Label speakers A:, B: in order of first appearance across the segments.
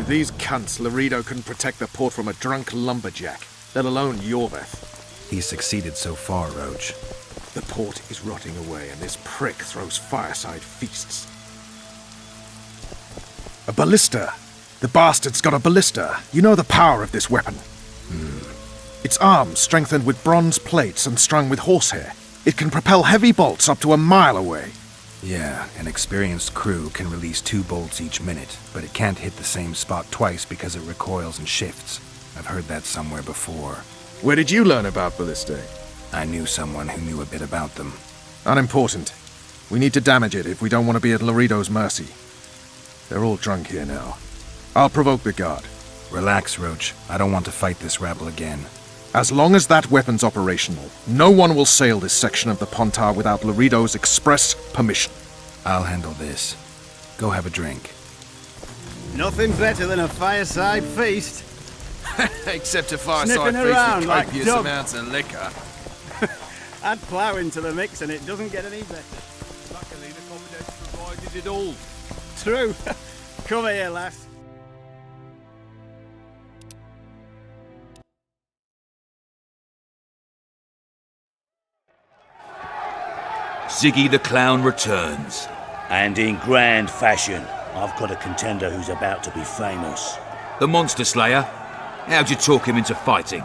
A: With these cunts, Laredo couldn't protect the port from a drunk lumberjack, let alone Yorveth.
B: He's succeeded so far, Roach.
A: The port is rotting away, and this prick throws fireside feasts. A ballista! The bastard's got a ballista. You know the power of this weapon. Its arms strengthened with bronze plates and strung with horsehair. It can propel heavy bolts up to a mile away.
B: Yeah, an experienced crew can release 2 bolts each minute, but it can't hit the same spot twice because it recoils and shifts. I've heard that somewhere before.
A: Where did you learn about ballistae?
B: I knew someone who knew a bit about them.
A: Unimportant. We need to damage it if we don't want to be at Laredo's mercy. They're all drunk here now. I'll provoke the guard.
B: Relax, Roach. I don't want to fight this rabble again.
A: As long as that weapon's operational, no one will sail this section of the Pontar without Laredo's express permission.
B: I'll handle this. Go have a drink.
C: Nothing better than a fireside feast.
D: Except a fireside
C: Sniffing
D: feast
C: around
D: with
C: like
D: copious
C: dog.
D: amounts of liquor.
C: Add plough into the mix and it doesn't get any better.
D: Luckily, the combination provided it all.
C: True. Come here, lass.
E: Ziggy the Clown returns.
F: And in grand fashion. I've got a contender who's about to be famous.
E: The Monster Slayer? How'd you talk him into fighting?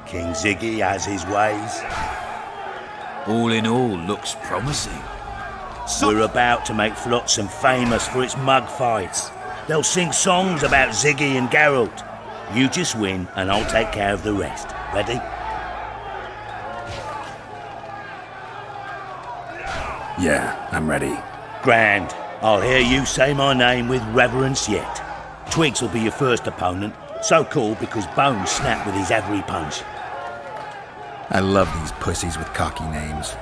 F: King Ziggy has his ways.
E: All in all, looks promising.
F: We're about to make Flotsam famous for its mug fights. They'll sing songs about Ziggy and Geralt. You just win and I'll take care of the rest. Ready?
B: Yeah, I'm ready.
F: Grand. I'll hear you say my name with reverence yet. Twigs will be your first opponent, so called because Bones snapped with his every punch.
B: I love these pussies with cocky names.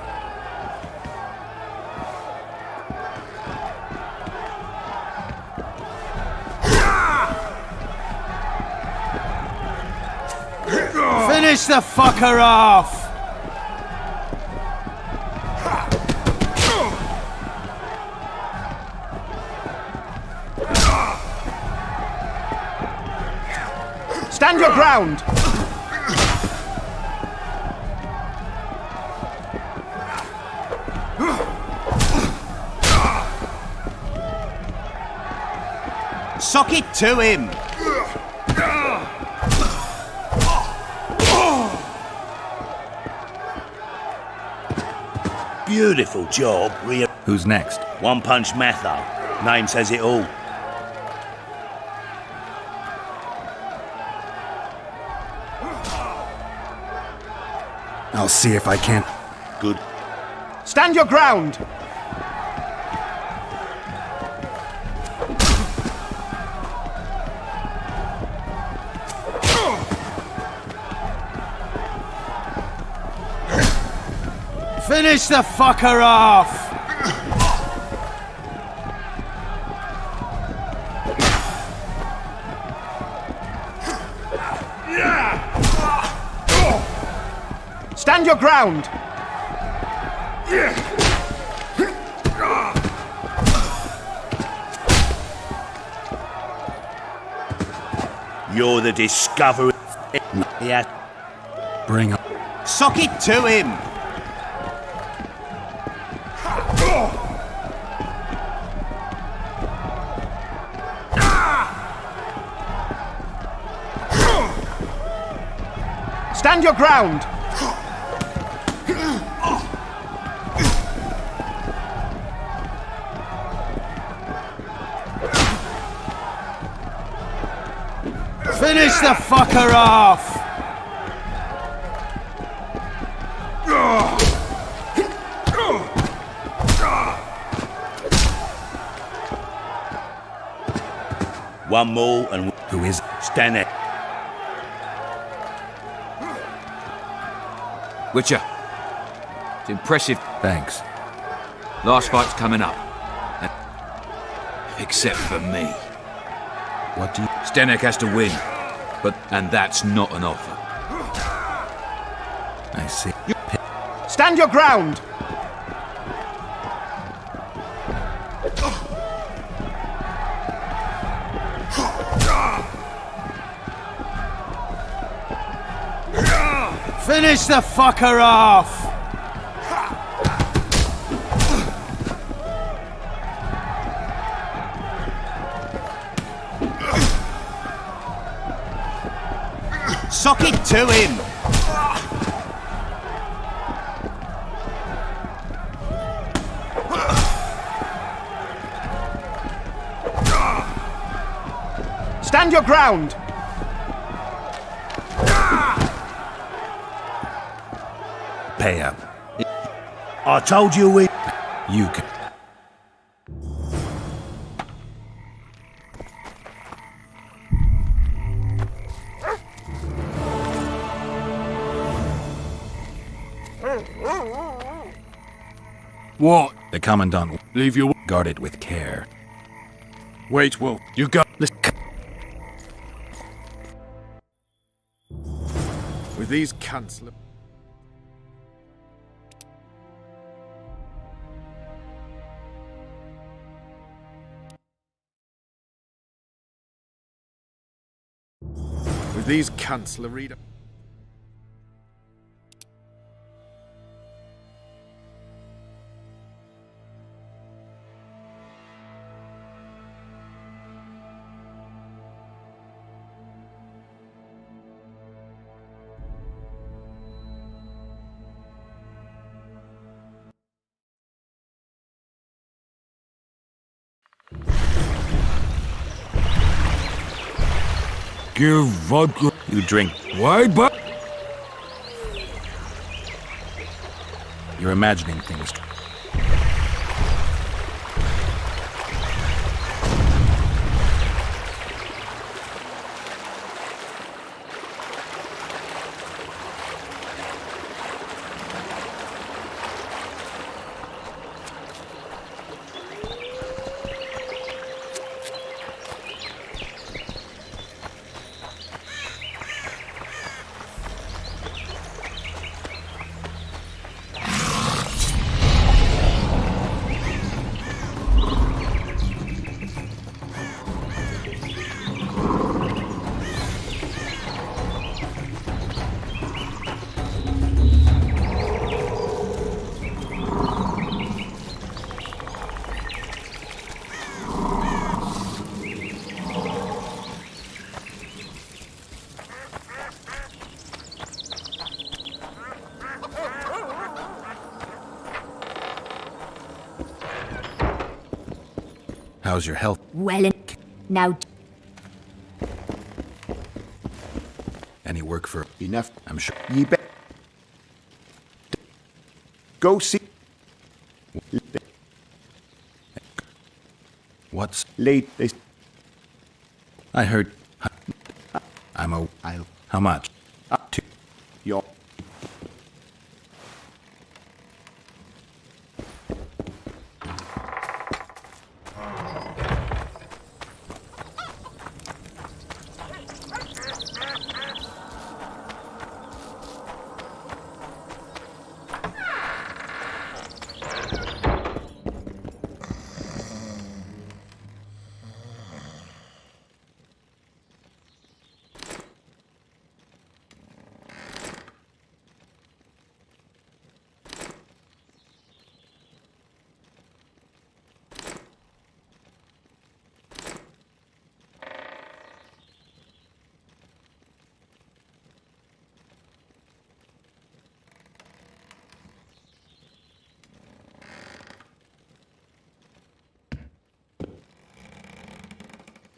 C: Finish the fucker off! Stand your ground! Sock it to him!
F: Beautiful job,
B: Who's next?
F: One Punch Matho. Name says it all.
B: I'll see if I can't.
F: Good.
C: Stand your ground! Finish the fucker off! Stand your ground!
F: You're the discovery. Yeah.
B: Bring up.
C: Sock it to him! Stand your ground! Finish the fucker off!
F: One more and
B: Who is?
F: stand it.
E: Witcher. It's impressive.
B: Thanks.
E: Last fight's coming up. Except for me.
B: What do you...
E: Stenek has to win. And that's not an offer.
B: I see.
C: Stand your ground! Finish the fucker off! Sock it to him! Stand your ground!
B: Pay up.
F: I told you we...
B: You can...
D: What?
B: The Commandant will
D: Leave your...
B: guard it with care.
A: Wait, Wolf.
D: You go...
A: With these cunts... With these cunts, Larita...
D: Give vodka...
B: You drink.
D: Why, but...
B: You're imagining things. How's your health?
G: Well, now...
B: Any work for...
H: Enough.
B: I'm sure.
H: Ye bet. Go see.
B: What's...
H: Late.
B: I heard... I'm a...
H: I'll.
B: How much?
H: Up to. Your.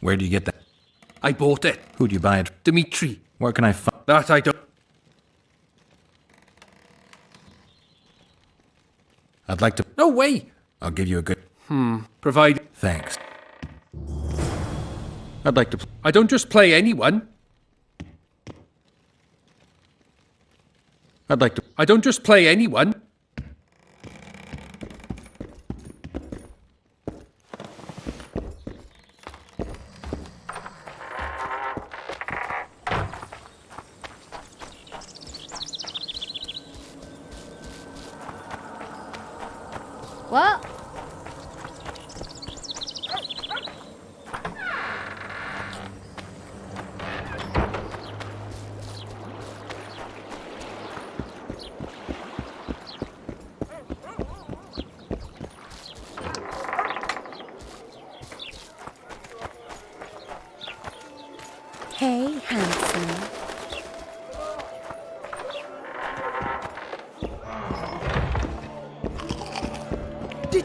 B: Where do you get that?
D: I bought it.
B: Who'd you buy it?
D: Dimitri.
B: Where can I find...
D: That I don't...
B: I'd like to...
D: No way.
B: I'll give you a good...
D: Provide...
B: Thanks. I'd like to...
D: I don't just play anyone.
B: I'd like to...
D: I don't just play anyone.
G: What?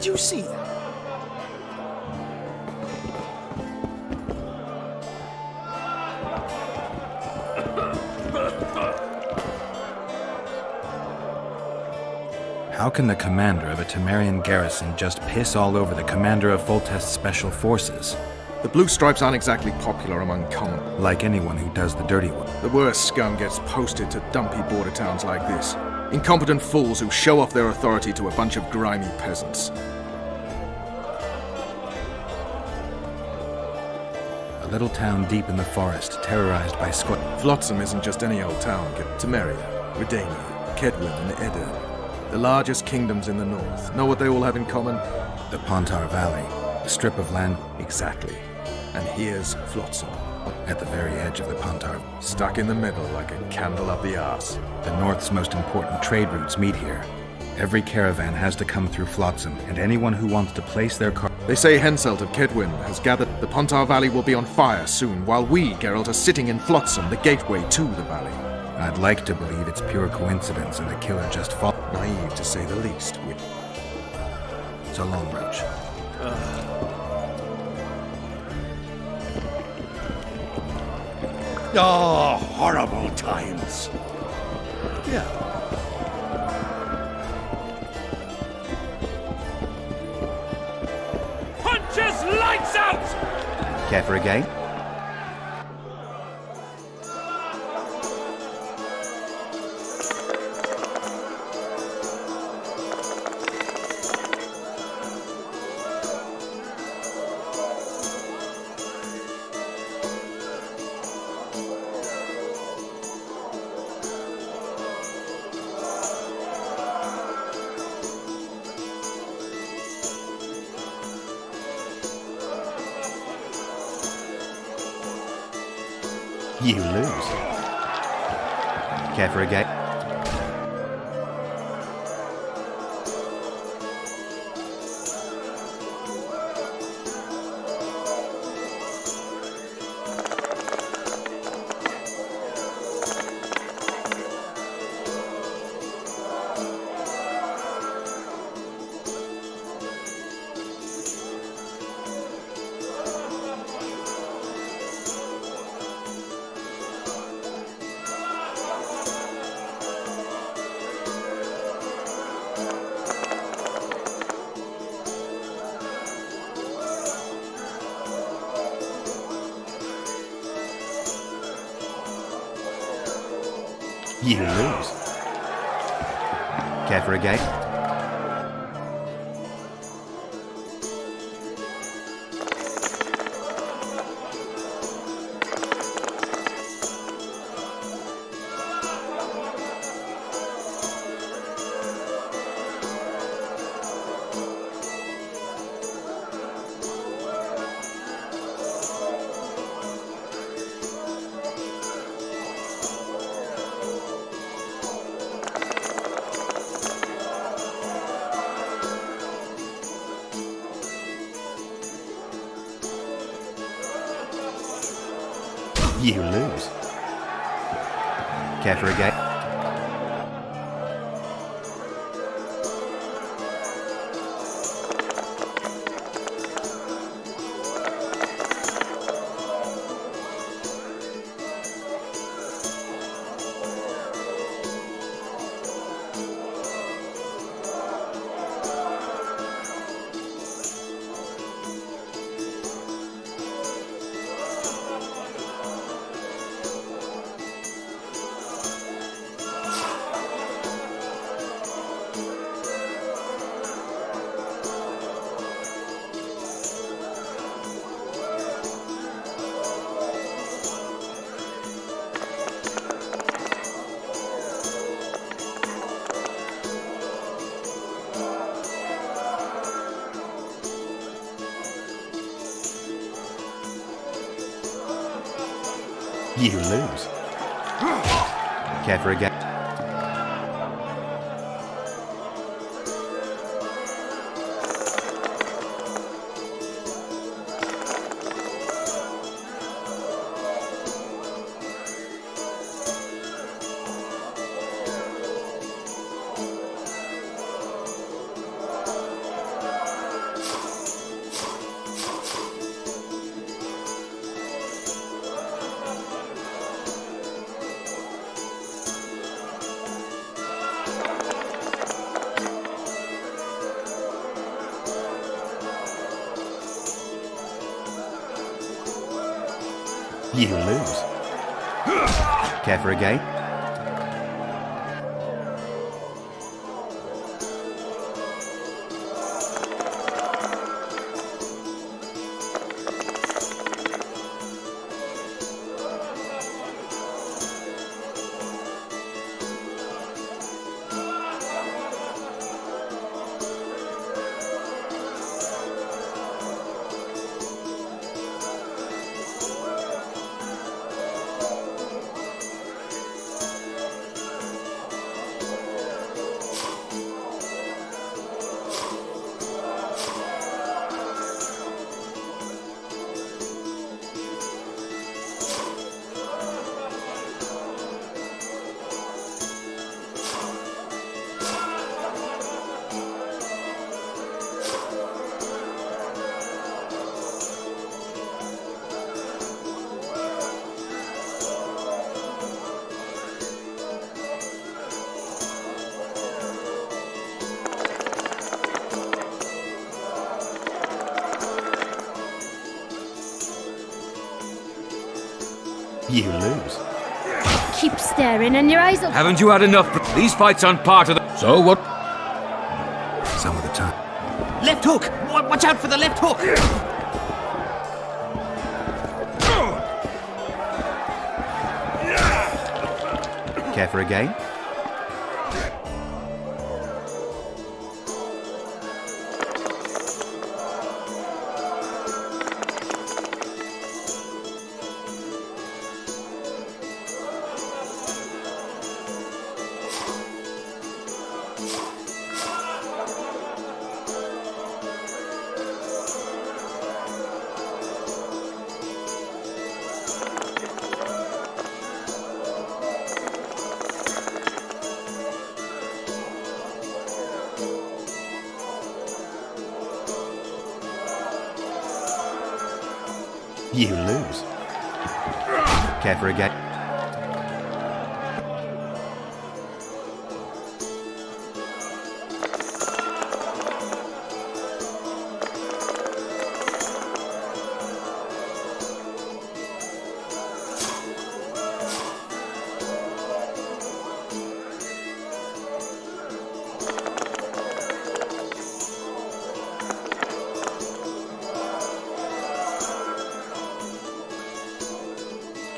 I: Did you see that?
B: How can the commander of a Temerian garrison just piss all over the commander of Foltest's special forces?
A: The Blue Stripes aren't exactly popular among common.
B: Like anyone who does the dirty work.
A: The worst scum gets posted to dumpy border towns like this. Incompetent fools who show off their authority to a bunch of grimy peasants.
B: A little town deep in the forest, terrorized by
A: Flotsam isn't just any old town. Temeria, Redania, Kedwin, and Edirn. The largest kingdoms in the north. Know what they all have in common?
B: The Pontar Valley, a strip of land
A: Exactly. And here's Flotsam.
B: at the very edge of the Pontar.
A: Stuck in the middle like a candle up the arse.
B: The north's most important trade routes meet here. Every caravan has to come through Flotsam, and anyone who wants to place their car...
A: They say Henselt of Kedwin has gathered the Pontar Valley will be on fire soon, while we, Geralt, are sitting in Flotsam, the gateway to the valley.
B: I'd like to believe it's pure coincidence and the killer just fought.
A: Naive, to say the least.
B: So long, Roach.
I: Oh, horrible times. Yeah.
E: Punches lights out!
B: Care for a game?
I: You lose.
B: Care for a game?
I: You lose.
B: Care for a game?
I: You lose.
B: Care for a game?
I: You lose.
B: Care for a game?
I: You lose. Care for a game? You lose.
G: Keep staring and your eyes will...
E: Haven't you had enough? These fights aren't part of the...
D: So what?
B: Some of the time.
E: Left hook! Watch out for the left hook!
I: Care for a game? You lose. Care for a game?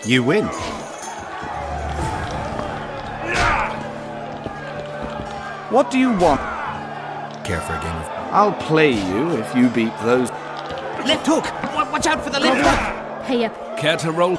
I: You win.
C: What do you want?
B: Care for a game of...
C: I'll play you if you beat those...
E: Left hook! Watch out for the left hook!
G: Pay up.
D: Care to roll?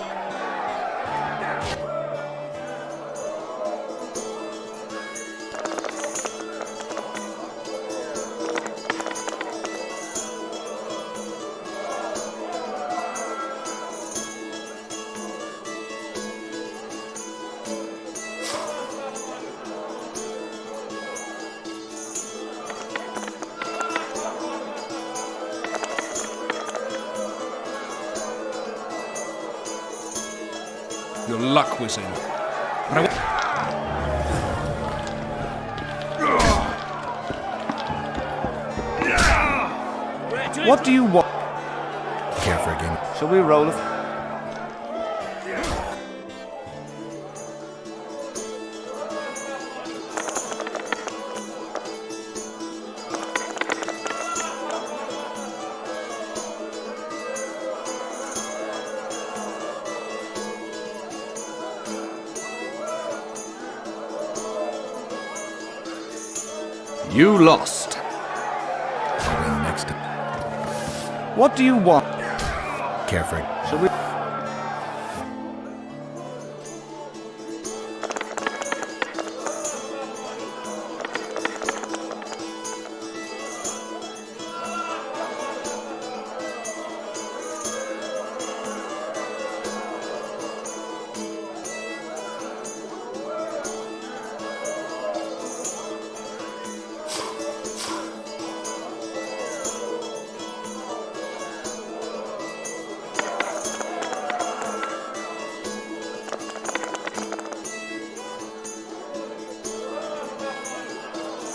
D: Your luck was in. But
C: What do you want?
B: Care for a game?
C: Shall we roll a...
D: you lost.
B: I'll win next time.
C: What do you want?
B: Care for a...
C: Shall we...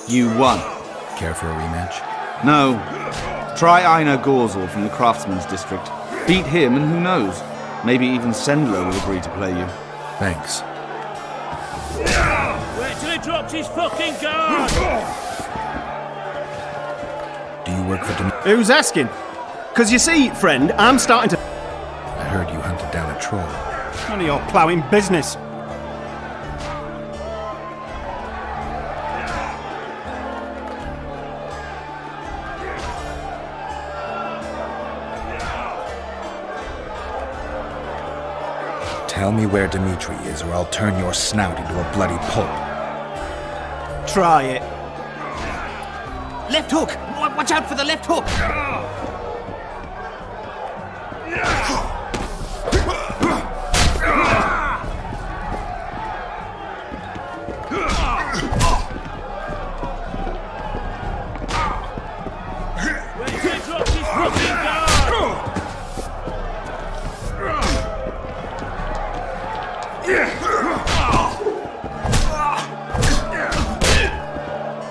C: You won.
B: Care for a rematch?
C: No. Try Einar Gorzel from the Craftsman's District. Beat him and who knows?
D: Maybe even Sendler will agree to play you.
B: Thanks.
F: Wait till he drops his fucking guard!
B: Do you work for
C: Who's asking? Because you see, friend, I'm starting to...
B: I heard you hunted down a troll.
C: None of your ploughing business.
B: Tell me where Dimitri is, or I'll turn your snout into a bloody pulp.
C: Try it.
E: Left hook! Watch out for the left hook!
F: Wait till he drops his fucking guard!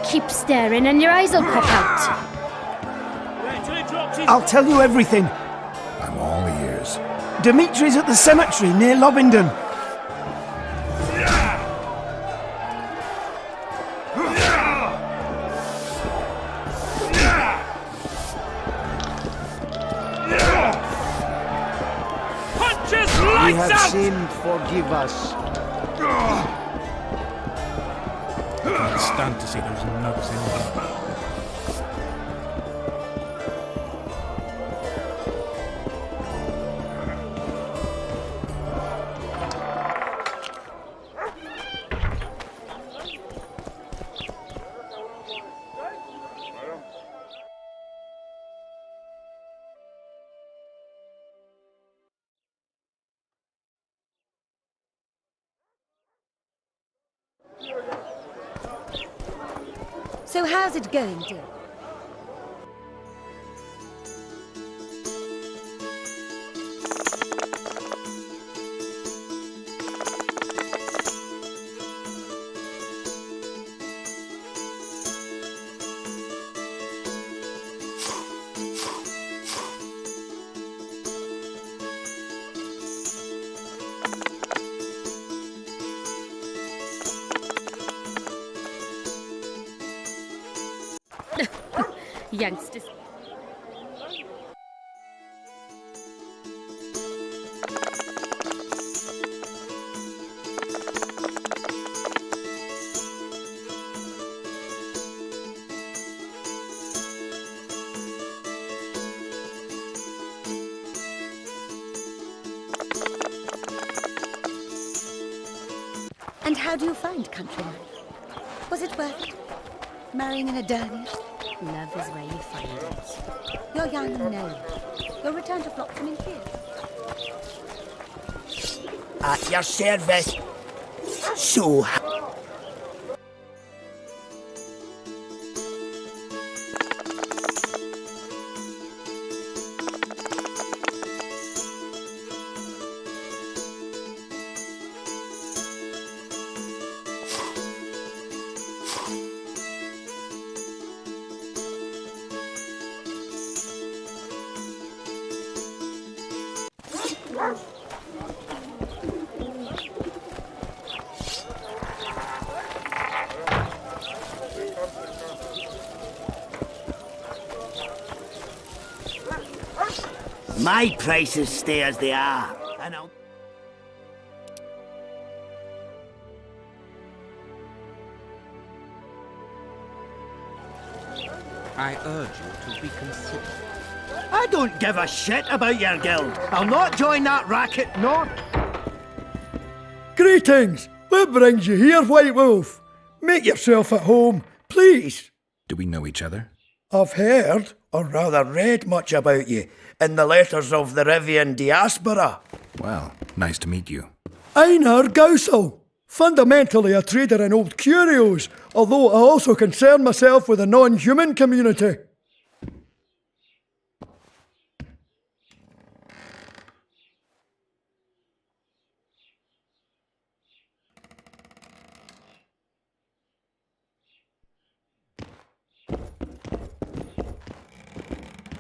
G: Keep staring and your eyes will pop out.
F: Wait till he drops his...
C: I'll tell you everything.
B: I'm all ears.
C: Dimitri's at the cemetery near Lobington.
F: Punches lights out!
H: sinned, forgive us.
J: Can't stand to see those nugs in there.
K: So how's it going, dear?
G: Youngsters.
K: And how do you find country life? Was it worth it? Marrying in a dervish?
G: Love is where you find it.
K: You're young and knowing. You'll return to Flotsam in tears.
F: At your service. So... My prices stay as they are, and I'll...
J: I urge you to reconsider.
F: I don't give a shit about your guild. I'll not join that racket, nor...
L: Greetings! What brings you here, White Wolf? Make yourself at home, please.
B: Do we know each other?
L: I've heard, or rather read much about you, in the letters of the Rivian diaspora.
B: Well, nice to meet you.
L: Einar Gausel, fundamentally a trader in old curios, although I also concern myself with the non-human community.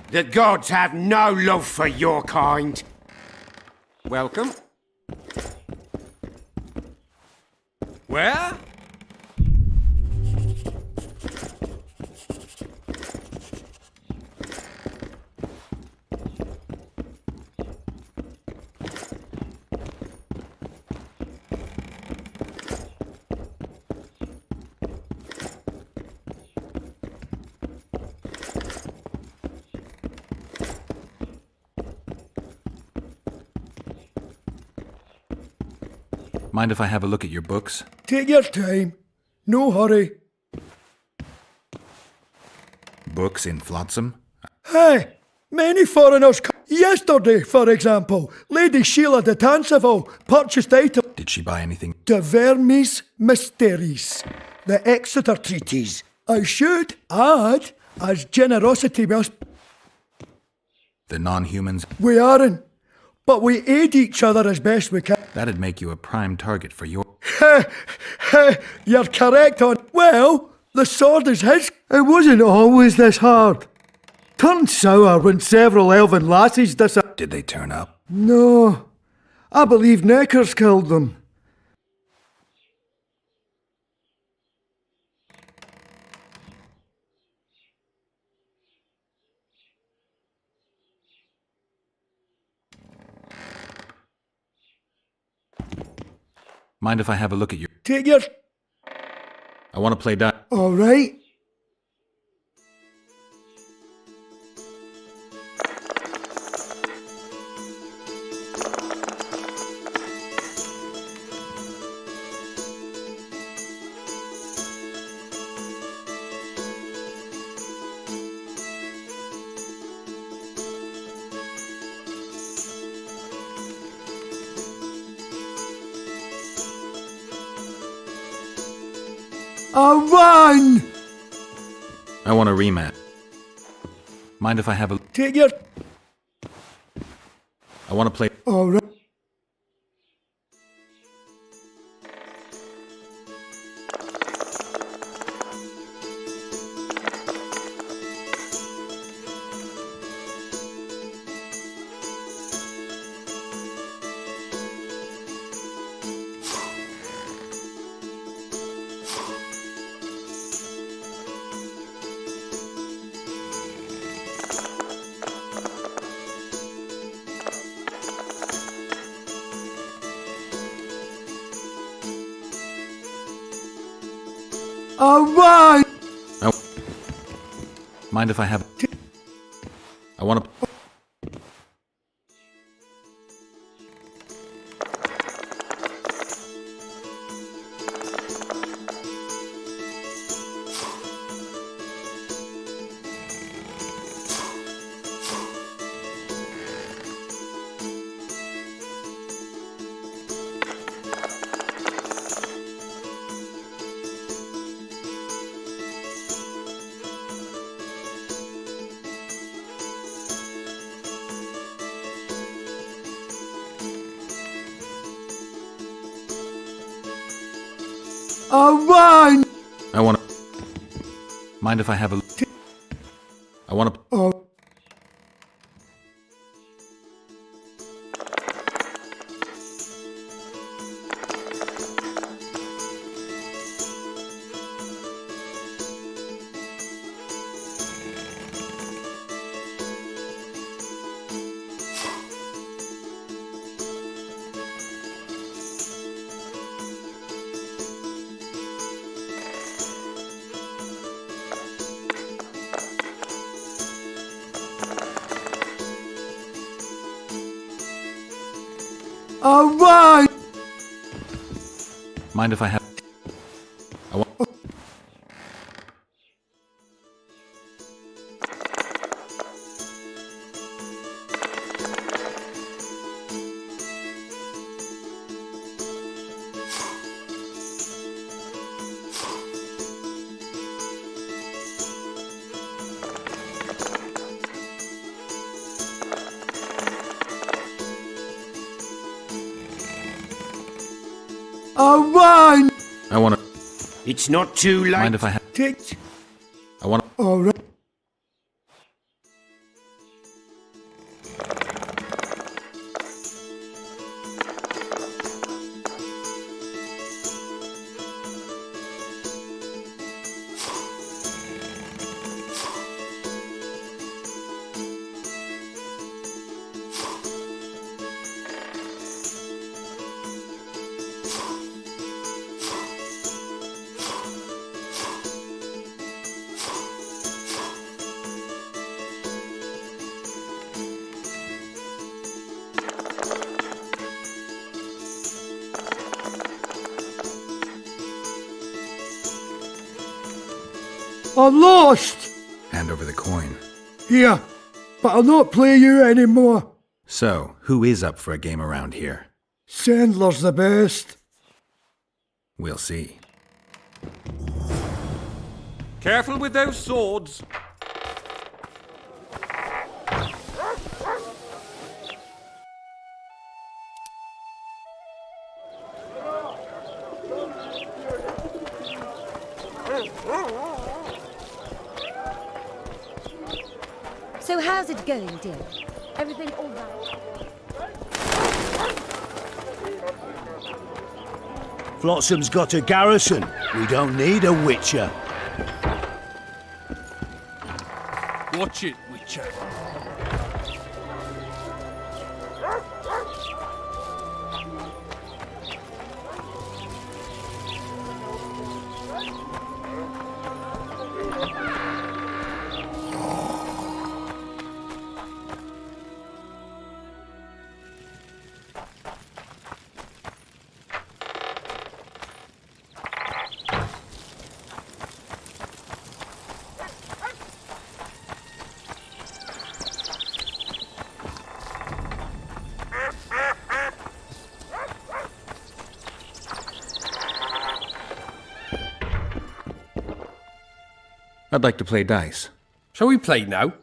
H: The gods have no love for your kind.
B: Welcome.
D: Where?
B: Mind if I have a look at your books?
L: Take your time. No hurry.
B: Books in Flotsam?
L: Hey, many foreigners. Yesterday, for example, Lady Sheila de Tanseville purchased items.
B: Did she buy anything?
L: De Vermis Mysteries, the Exeter Treatise. I should add, as generosity must.
B: The non-humans?
L: We aren't, but we aid each other as best we can.
B: That'd make you a prime target for your...
L: You're correct on. Well, the sword is his. It wasn't always this hard. Turned sour when several elven lassies
B: Did they turn up?
L: No, I believe Neckers killed them.
B: Mind if I have a look at your...
L: Take your...
B: I want to play die.
L: All right. Run!
B: I want a rematch. Mind if I have a...
L: Take your...
B: I want to play...
L: All right. Run!
B: Mind if I have... I want to...
L: Run!
B: I want to... Mind if I have a... I want to...
L: Run!
B: Mind if I have... I want...
L: Run!
B: I want to...
C: It's not too late.
B: Mind if I have...
L: Take...
B: I want to...
L: All right. I'm lost!
B: Hand over the coin.
L: Here, but I'll not play you anymore.
B: So, who is up for a game around here?
L: Sandler's the best.
B: We'll see.
D: Careful with those swords.
K: So how's it going, dear? Everything all right?
F: Flotsam's got a garrison. We don't need a witcher.
D: Watch it, Witcher.
B: I'd like to play dice.
D: Shall we play now?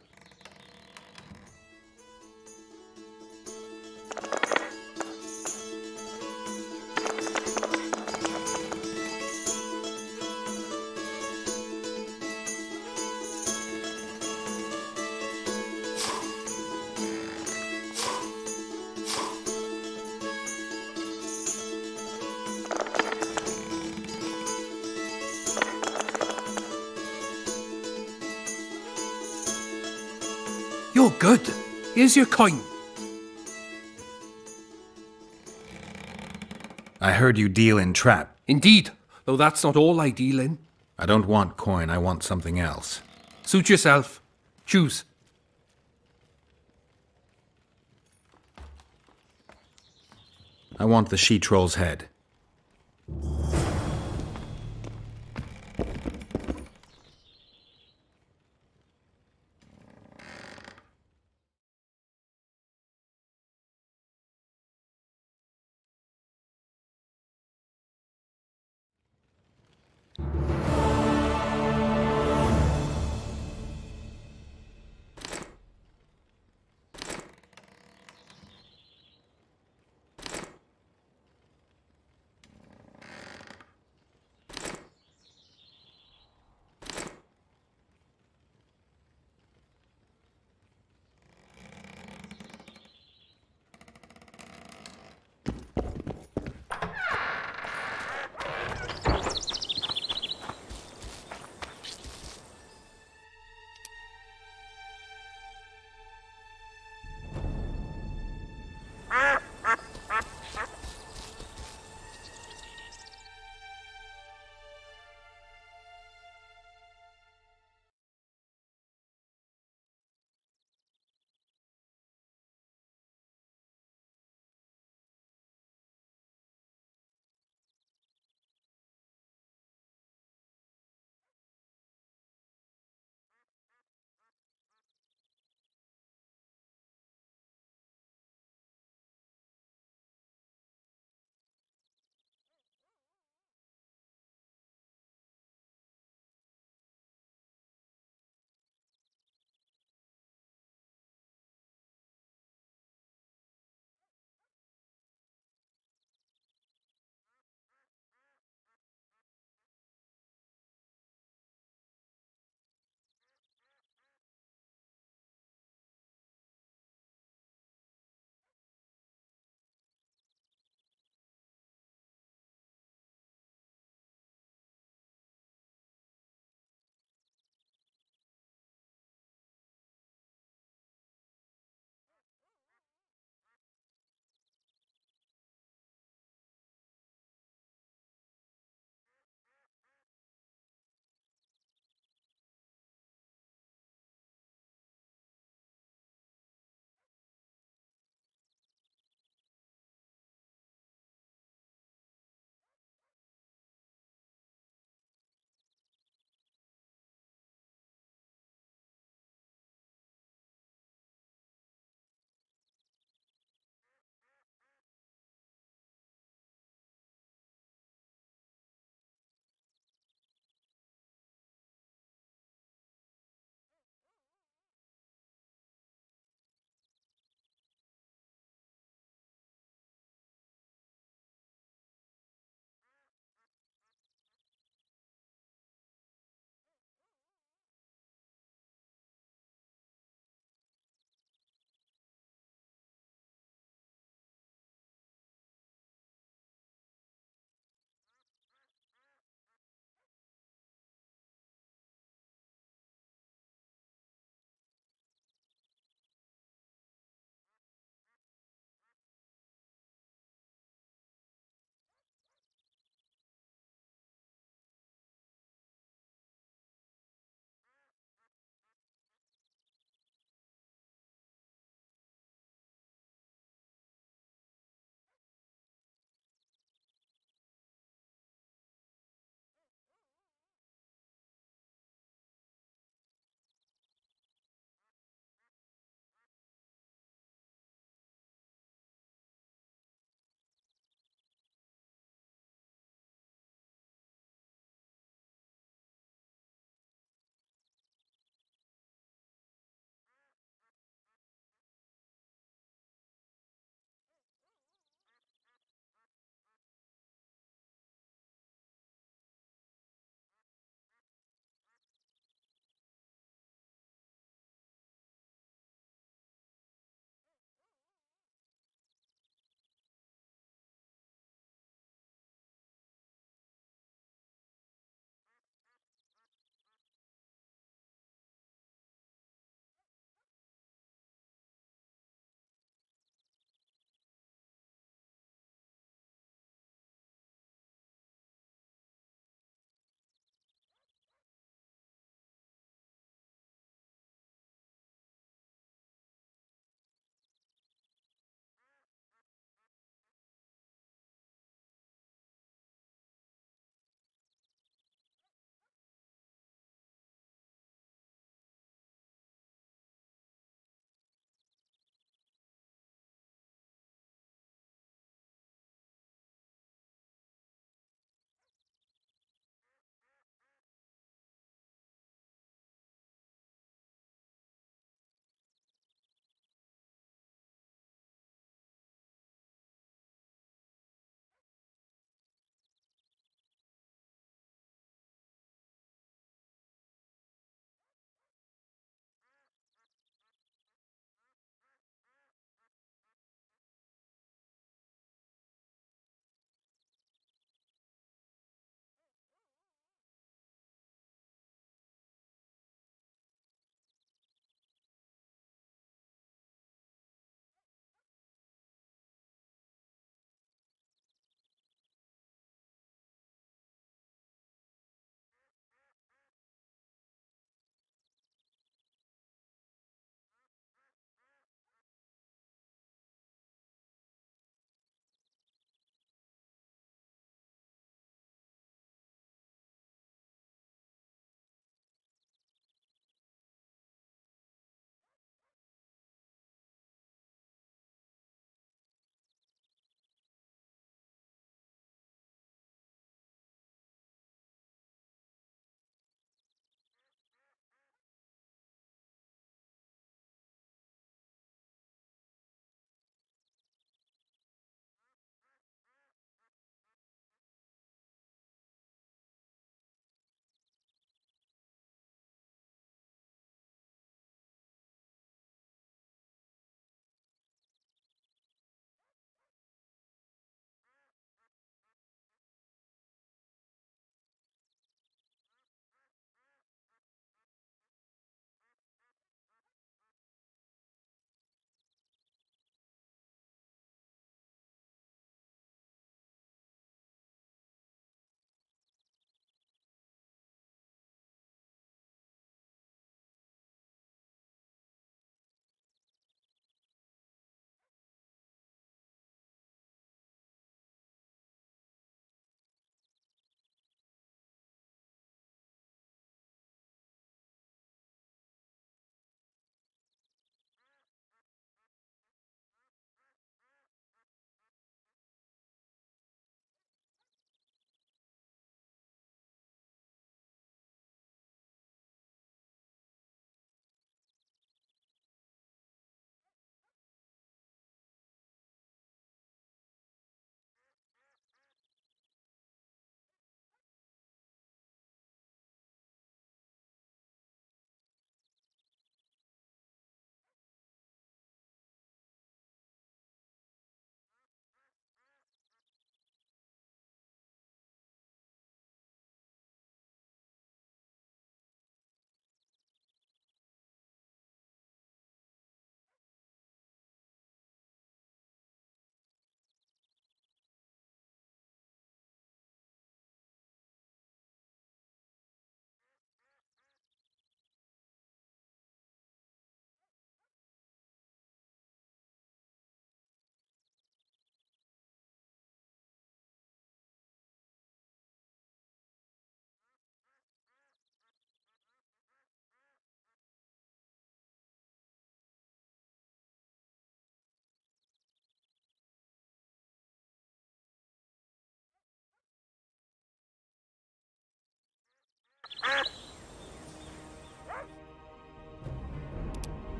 D: You're good. Here's your coin.
B: I heard you deal in trap.
D: Indeed, though that's not all I deal in.
B: I don't want coin, I want something else.
D: Suit yourself. Choose.
B: I want the she-troll's head.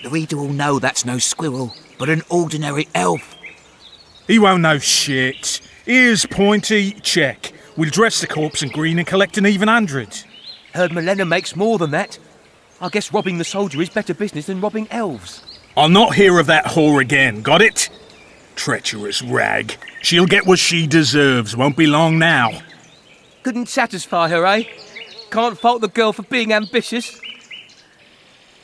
E: The reader will know that's no squirrel, but an ordinary elf.
D: He won't know shit. Here's Pointy, check. We'll dress the corpse in green and collect an even 100.
M: Heard Milena makes more than that. I guess robbing the soldier is better business than robbing elves.
D: I'll not hear of that whore again, got it? Treacherous rag. She'll get what she deserves, won't be long now.
M: Couldn't satisfy her, eh? Can't fault the girl for being ambitious.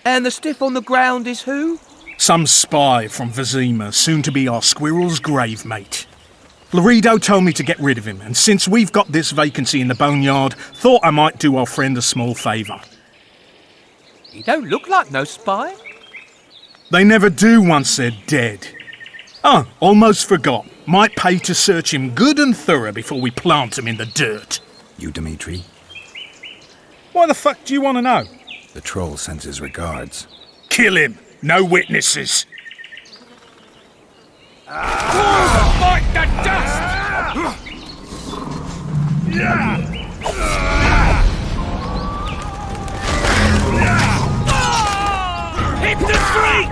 M: And the stiff on the ground is who?
D: Some spy from Vizima, soon to be our squirrel's grave mate. Laredo told me to get rid of him, and since we've got this vacancy in the boneyard, thought I might do our friend a small favour.
M: He don't look like no spy.
D: They never do once they're dead. Oh, almost forgot. Might pay to search him good and thorough before we plant him in the dirt.
B: You, Dimitri?
D: Why the fuck do you want to know?
B: The troll sends his regards.
D: Kill him! No witnesses!
M: Fight the dust! Hit the freak!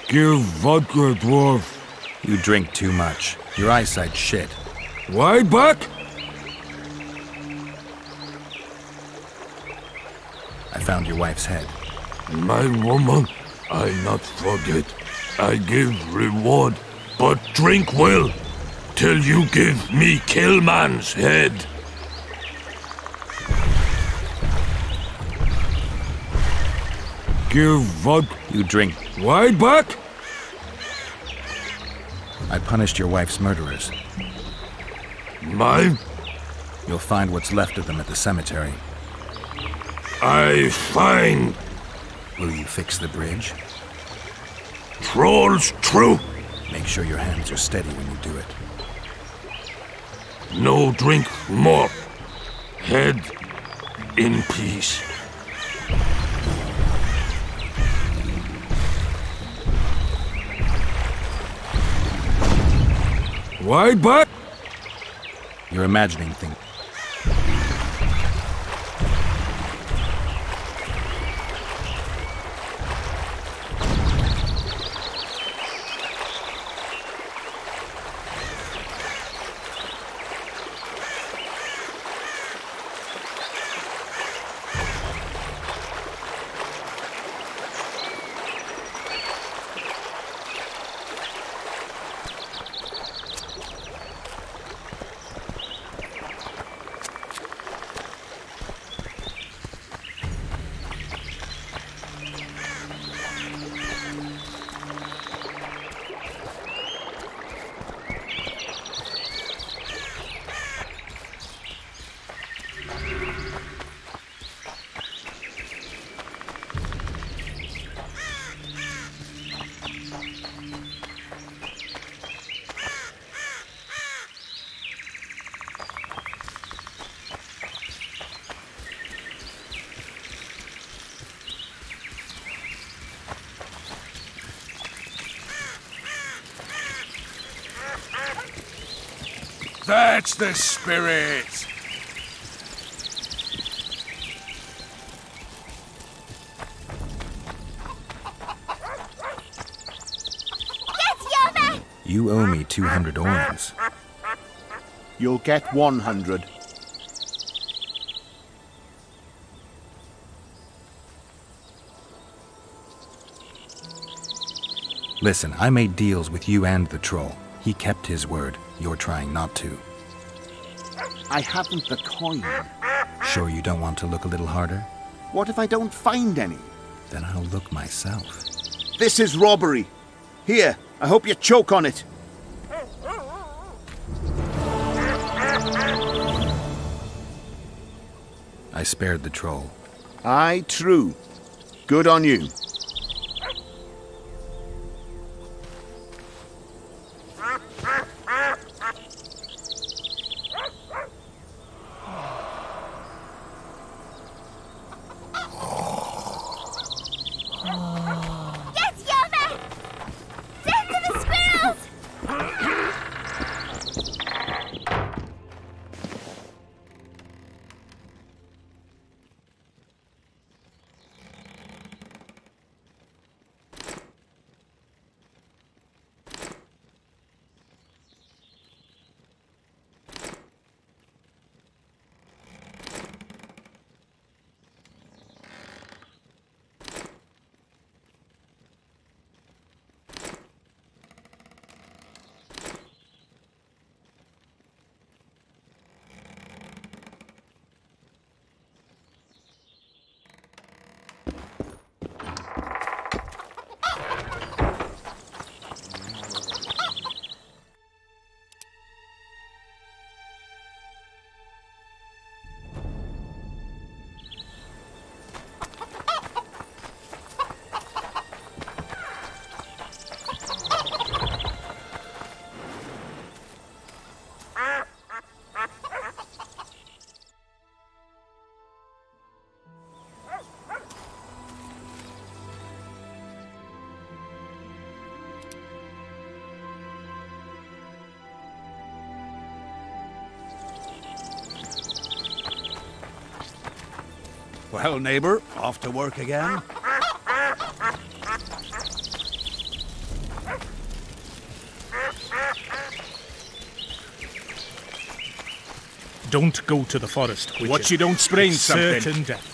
N: Give vodka, dwarf.
B: You drink too much. Your eyesight's shit.
N: Why back?
B: I found your wife's head.
N: My woman, I not forget. I give reward, but drink well, till you give me Killman's head. Give vodka.
B: You drink.
N: Why back?
B: I punished your wife's murderers.
N: Mine?
B: You'll find what's left of them at the cemetery.
N: I find.
B: Will you fix the bridge?
N: Trolls true.
B: Make sure your hands are steady when you do it.
N: No drink more. Head in peace. Wide back!
B: You're imagining things.
N: That's the spirit!
B: You owe me 200 orens.
H: You'll get 100.
B: Listen, I made deals with you and the troll. He kept his word. You're trying not to.
H: I haven't the coin.
B: Sure you don't want to look a little harder?
H: What if I don't find any?
B: Then I'll look myself.
H: This is robbery. Here, I hope you choke on it.
B: I spared the troll.
H: Aye, true. Good on you.
C: Well, neighbour, off to work again?
D: Don't go to the forest, would
C: What you don't sprain
D: It's
C: something?
D: certain death.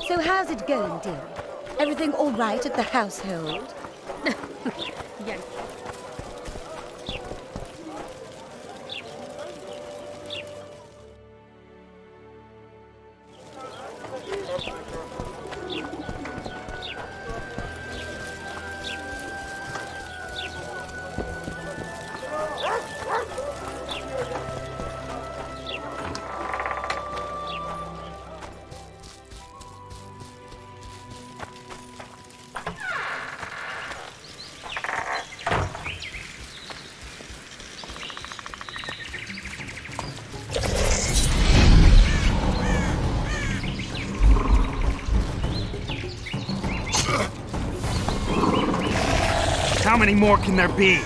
K: So how's it going, dear? Everything all right at the household?
G: Yes.
E: many more can there be?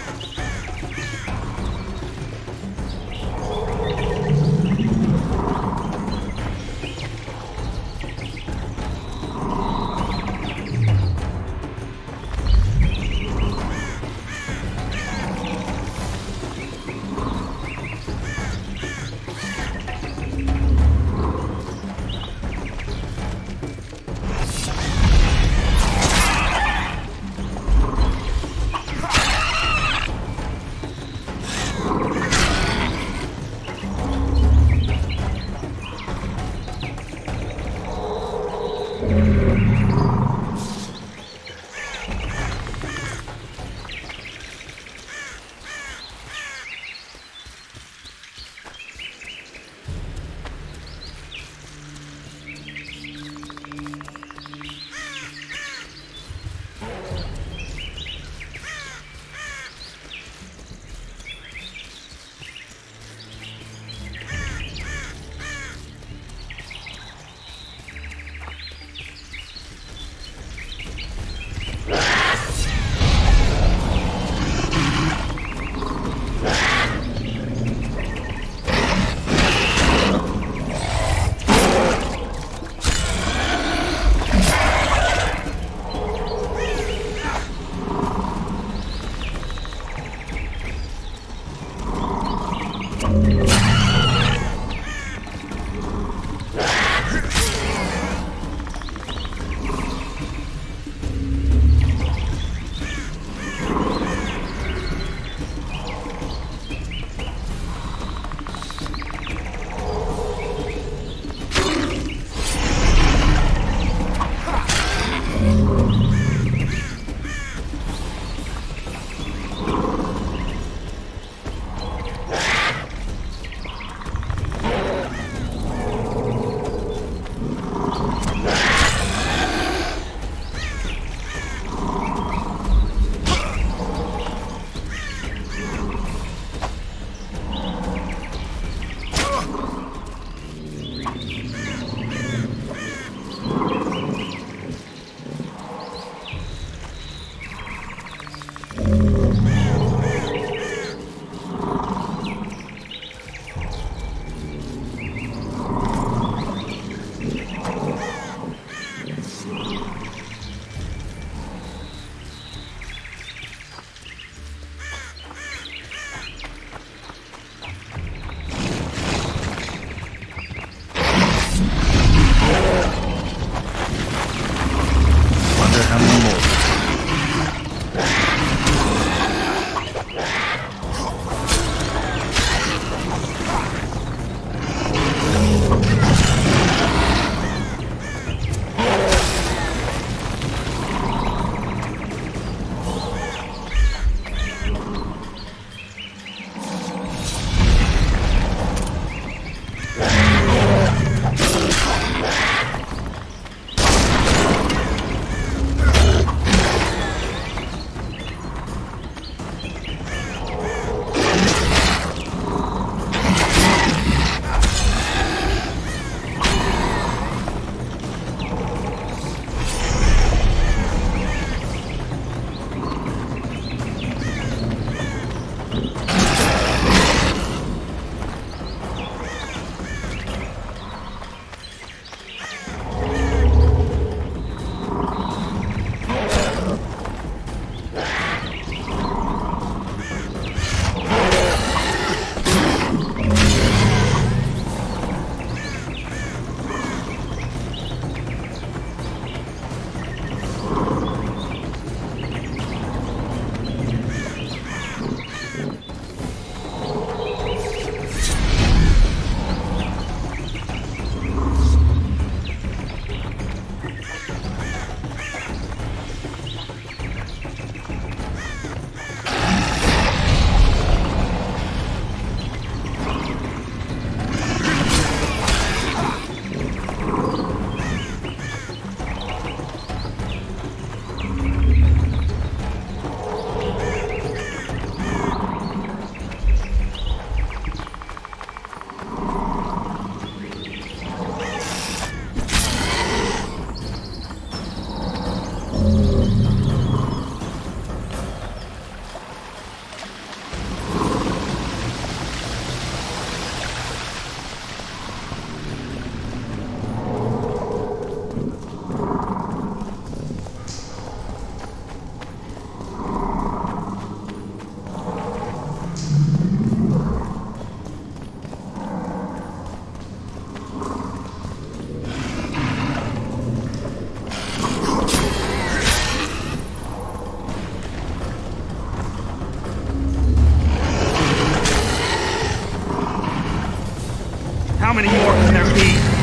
E: many more can there be?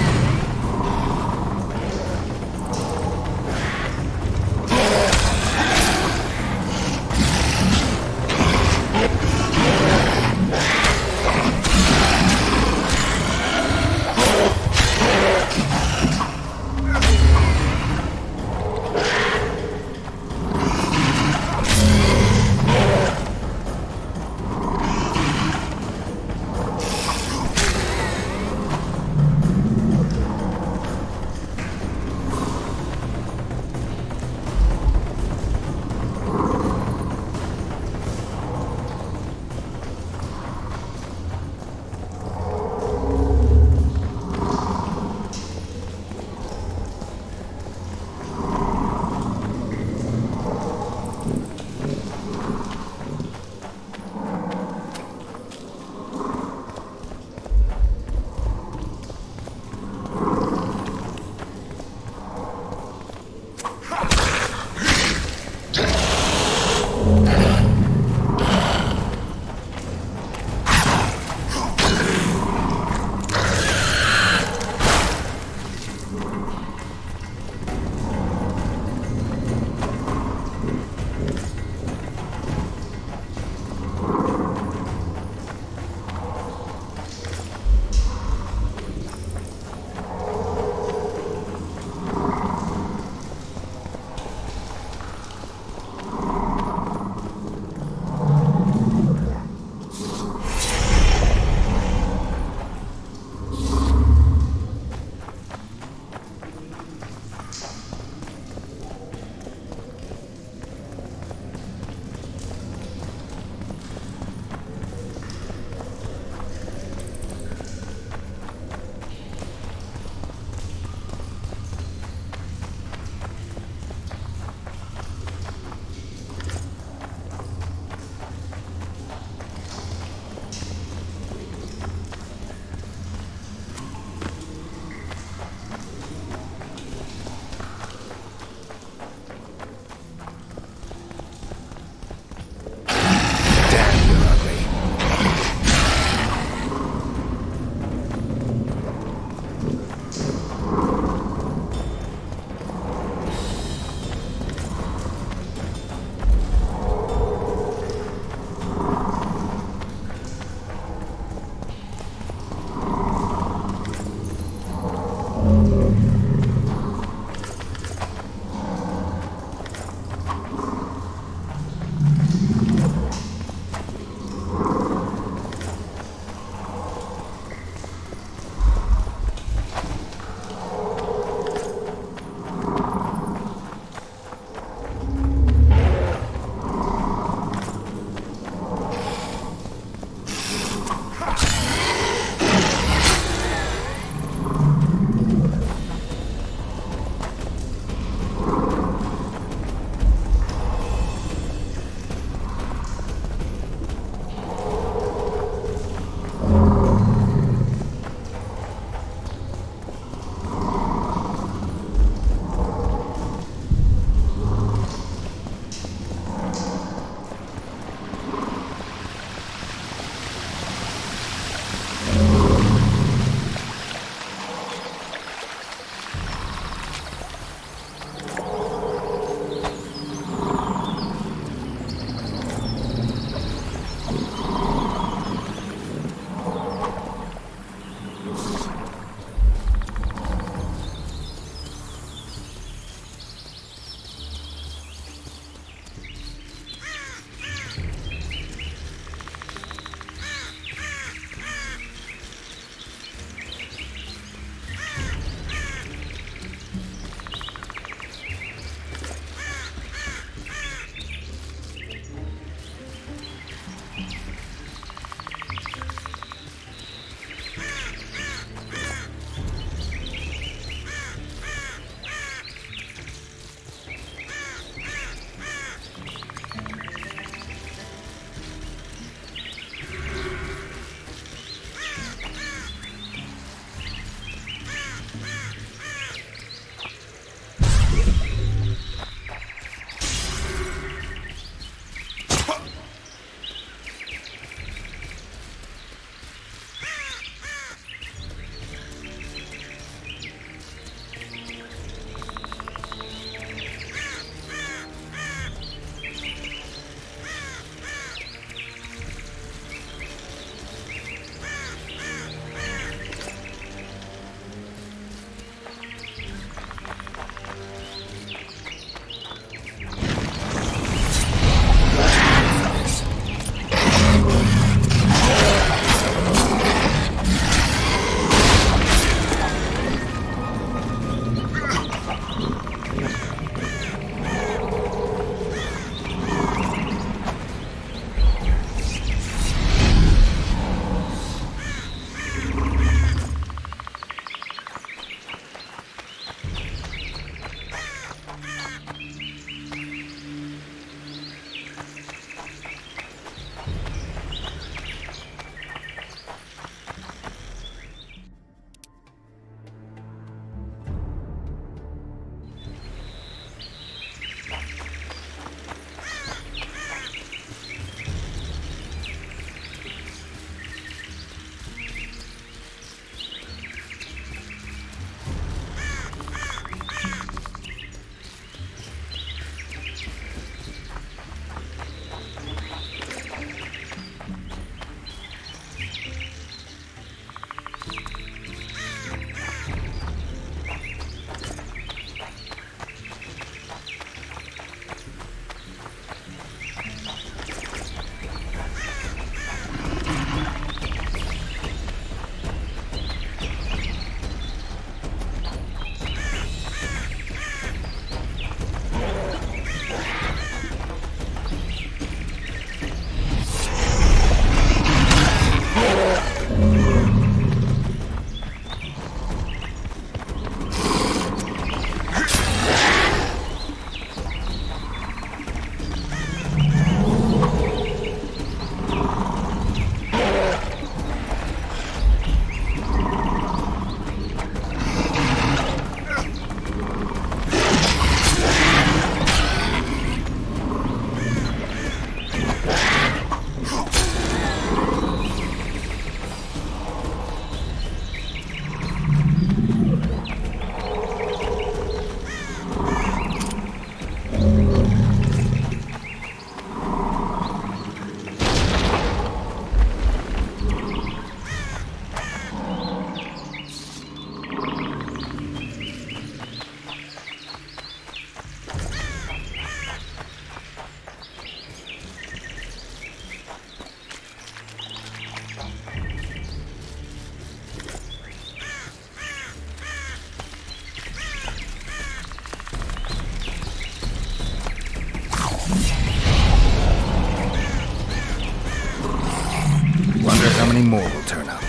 B: Wonder how many more will turn up.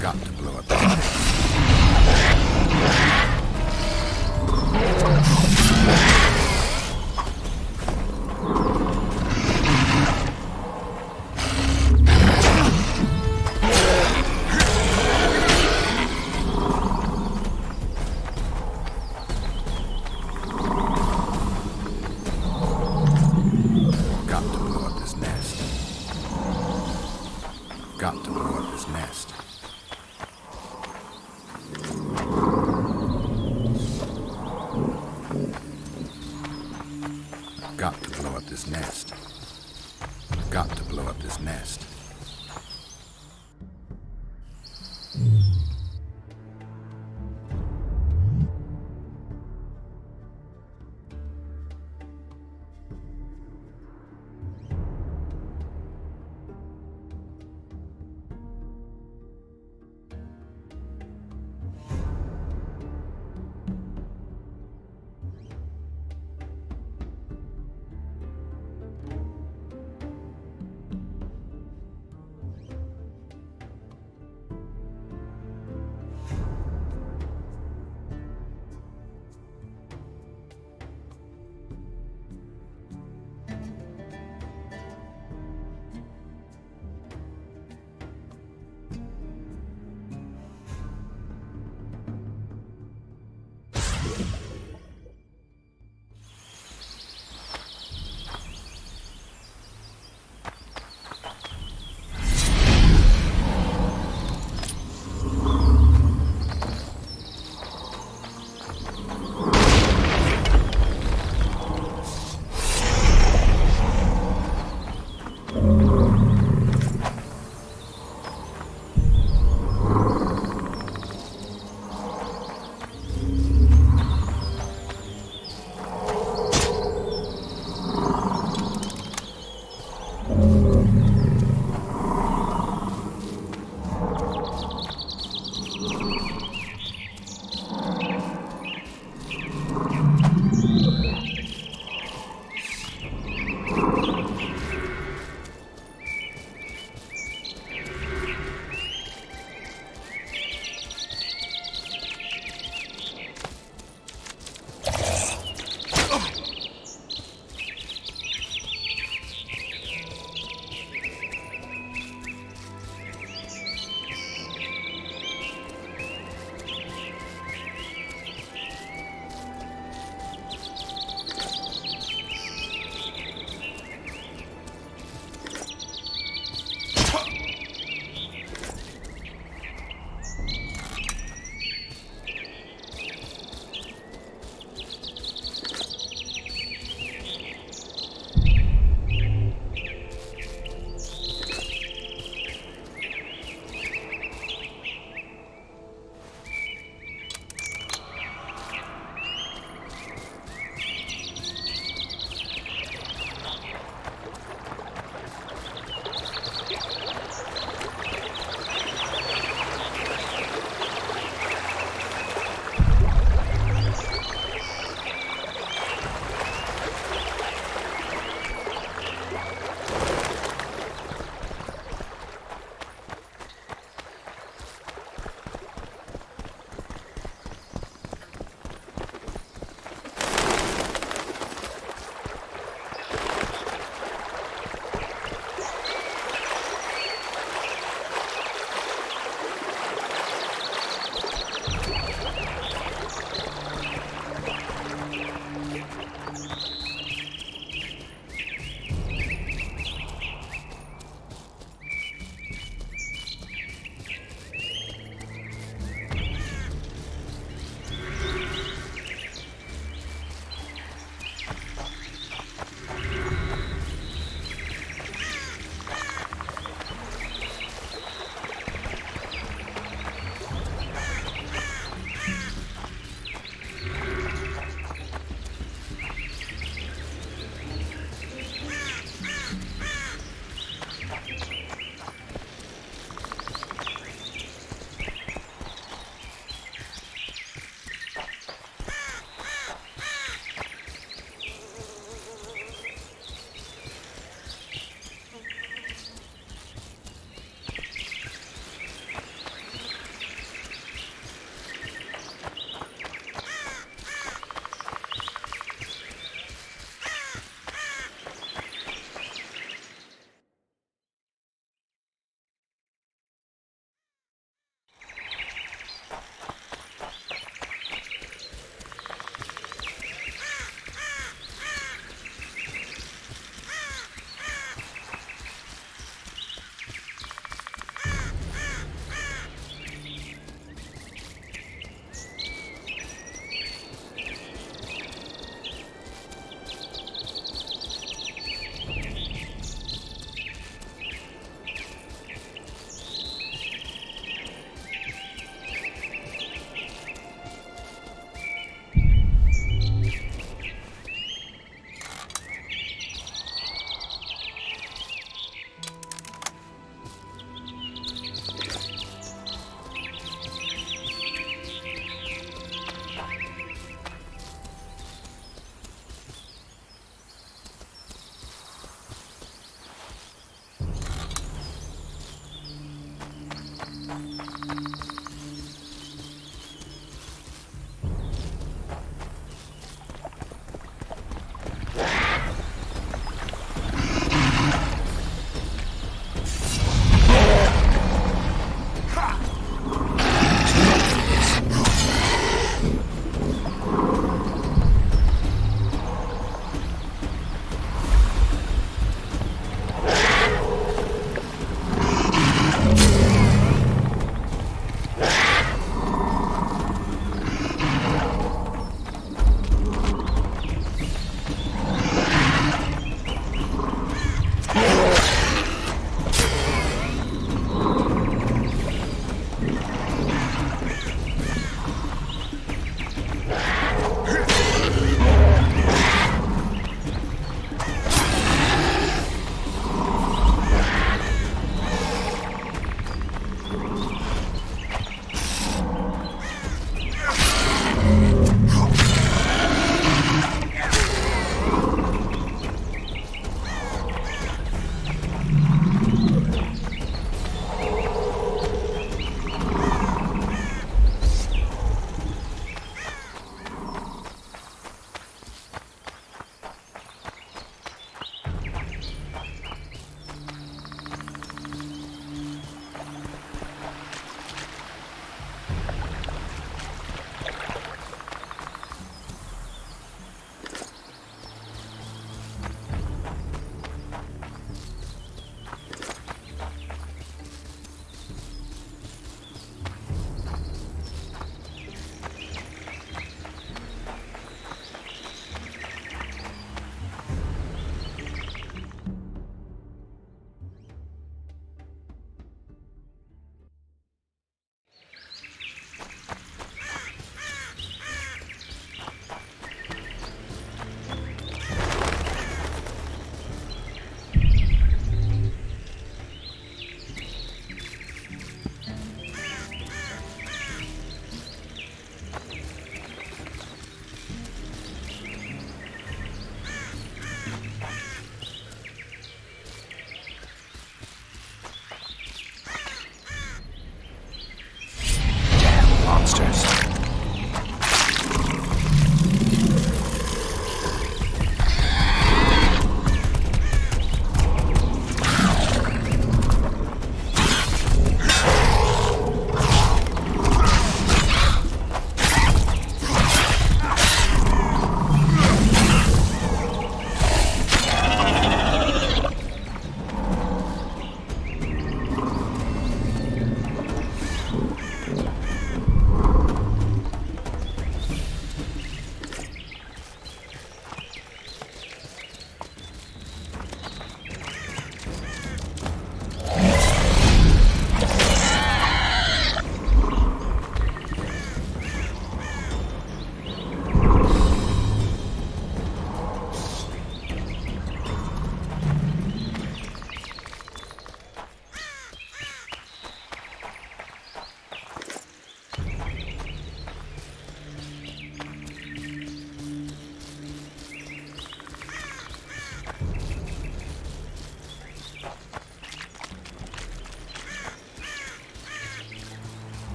B: Got to blow up the Got to blow up this nest. Got to blow up this nest. Got to blow up this nest.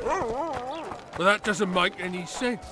N: Well, that doesn't make any sense.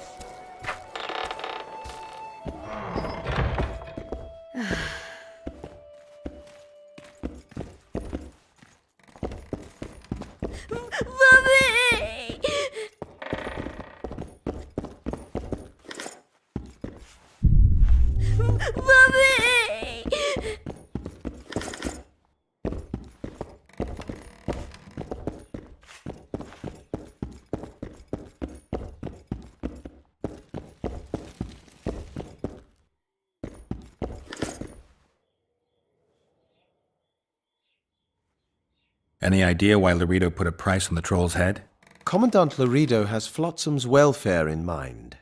B: Any idea why Laredo put a price on the troll's head?
O: Commandant Laredo has Flotsam's welfare in mind.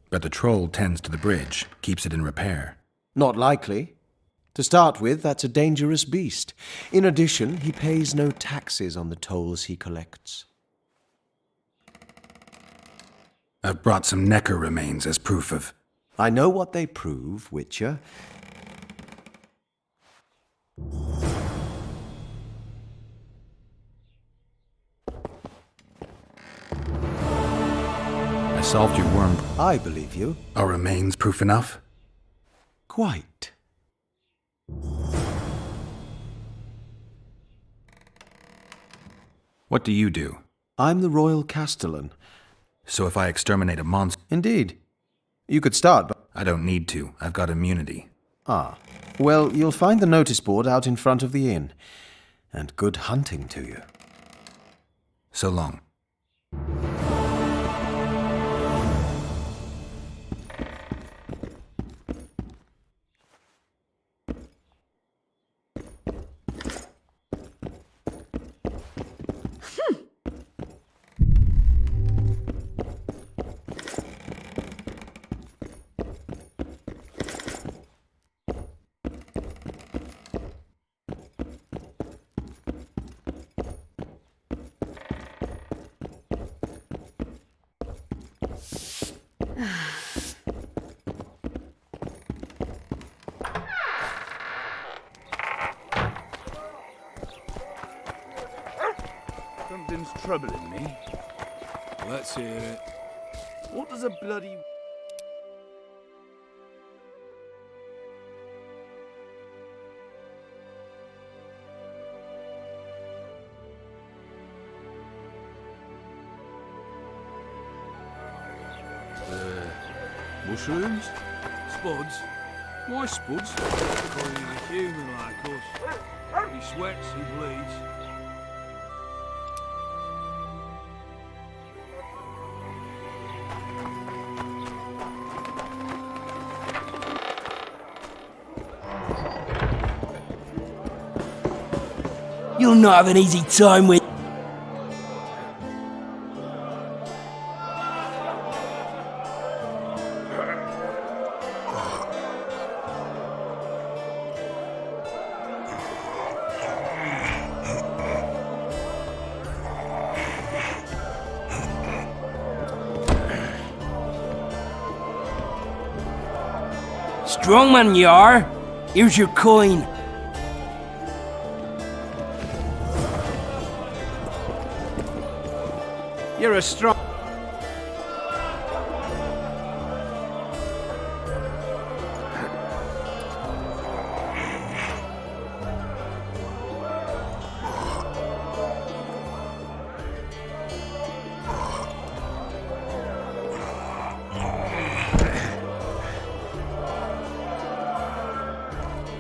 B: But the troll tends to the bridge, keeps it in repair.
O: Not likely. To start with, that's a dangerous beast. In addition, he pays no taxes on the tolls he collects.
B: I've brought some Necker remains as proof of...
O: I know what they prove, Witcher.
B: I solved your worm.
O: I believe you.
B: Are remains proof enough?
O: Quite.
B: What do you do?
O: I'm the Royal Castellan.
B: So if I exterminate a monster...
O: Indeed. You could start, but...
B: I don't need to. I've got immunity.
O: Ah. Well, you'll find the notice board out in front of the inn. And good hunting to you.
B: So long.
P: Something's troubling me.
N: Let's hear it.
P: What does a bloody...
N: Mushrooms? Spuds? Why spuds? Because he's a human like us. He sweats, he bleeds.
F: You'll not have an easy time with... Strong man you are. Here's your coin.
C: You're a strong...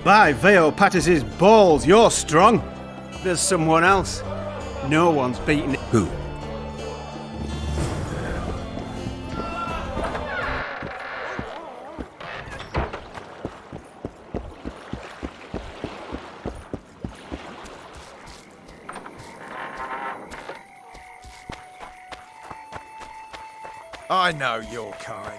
C: By Veo Patis's balls, you're strong. There's someone else. No one's beaten...
B: Who?
A: I know your kind.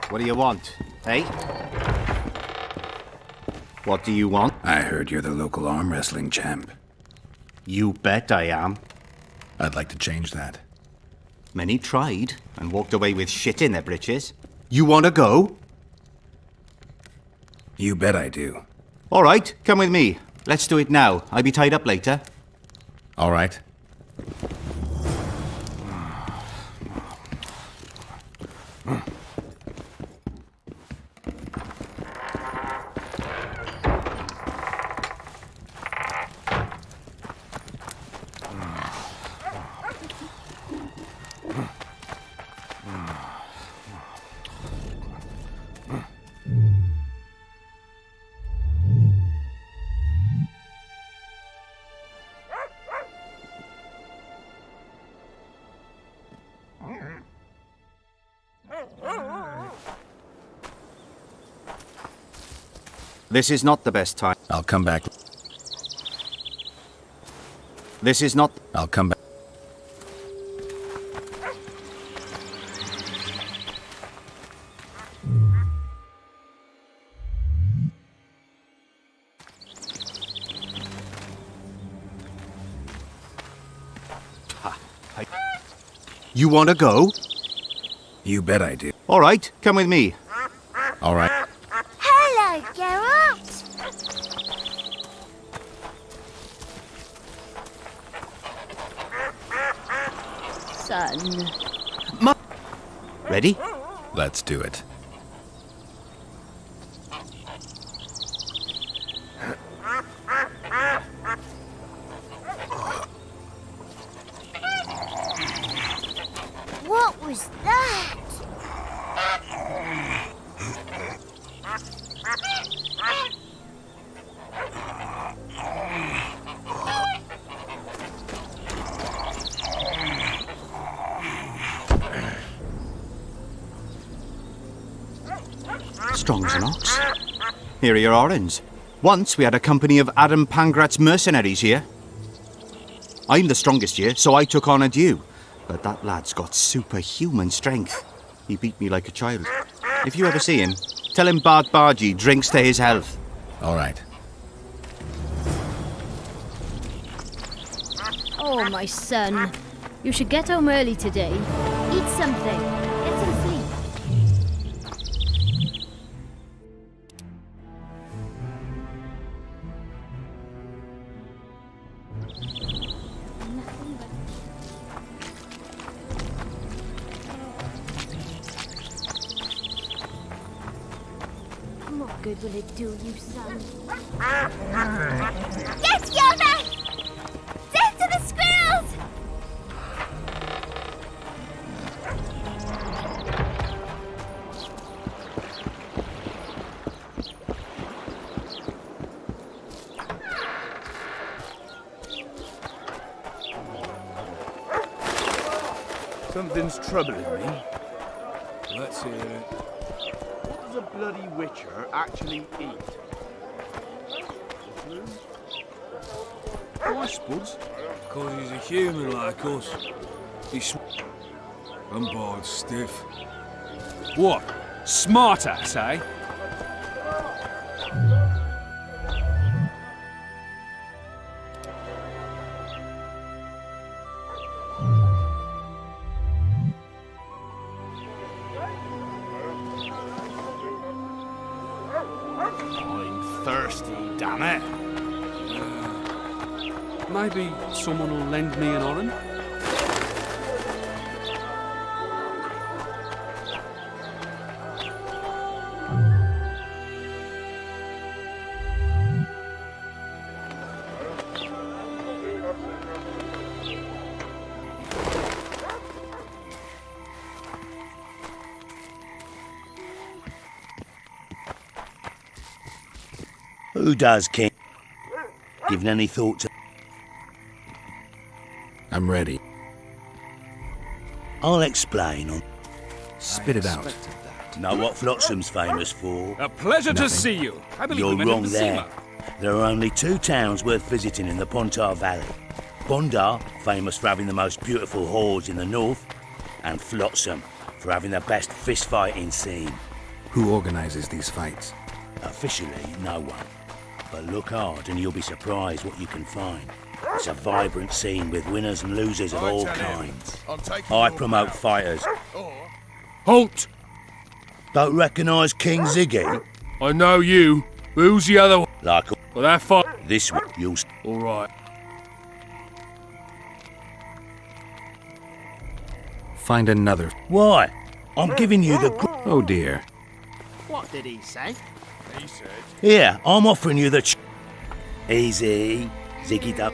I: What do you want, eh? What do you want?
B: I heard you're the local arm wrestling champ.
I: You bet I am.
B: I'd like to change that.
I: Many tried and walked away with shit in their britches. You want to go?
B: You bet I do.
I: All right, come with me. Let's do it now. I'll be tied up later.
B: All right.
I: This is not the best time.
B: I'll come back.
I: This is not...
B: I'll come back.
I: You want to go?
B: You bet I do.
I: All right, come with me.
B: All right.
G: Hello, Geralt.
K: Son.
I: Ready?
B: Let's do it.
G: What was that?
I: Strong as an ox. Here are your orange. Once we had a company of Adam Pangrat's mercenaries here. I'm the strongest here, so I took on a due. But that lad's got superhuman strength. He beat me like a child. If you ever see him, tell him Bart Bargy drinks to his health.
B: All right.
G: Oh, my son. You should get home early today. Eat something. Get some sleep. What good will it do you, son? Get Yoda! Death to the squirrels!
P: Something's troubling me. Let's hear it. What does a bloody witcher actually eat? Why, Spuds?
N: Because he's a human like us. He's and bored stiff.
C: What? Smart ass, eh? I'm thirsty, damn it. Maybe someone will lend me an orange?
F: Who does, King? Given any thought to...
B: I'm ready.
F: I'll explain on...
B: Spit it out.
F: Know what Flotsam's famous for?
C: A pleasure to see you. I believe
F: You're
C: we met
F: wrong
C: in
F: there.
C: Vizima.
F: There are only two towns worth visiting in the Pontar Valley. Bondar, famous for having the most beautiful whores in the north, and Flotsam, for having the best fist-fighting scene.
B: Who organizes these fights?
F: Officially, no one. But look hard and you'll be surprised what you can find. It's a vibrant scene with winners and losers of all kinds. I promote fighters.
N: Halt!
F: Don't recognise King Ziggy?
N: I know you. Who's the other one?
F: Like
N: well, that fight.
F: This one, you'll...
N: All right.
B: Find another.
F: Why? I'm giving you the...
B: Oh dear.
Q: What did he say?
N: He said...
F: Here, I'm offering you the... Easy. Ziggy duck.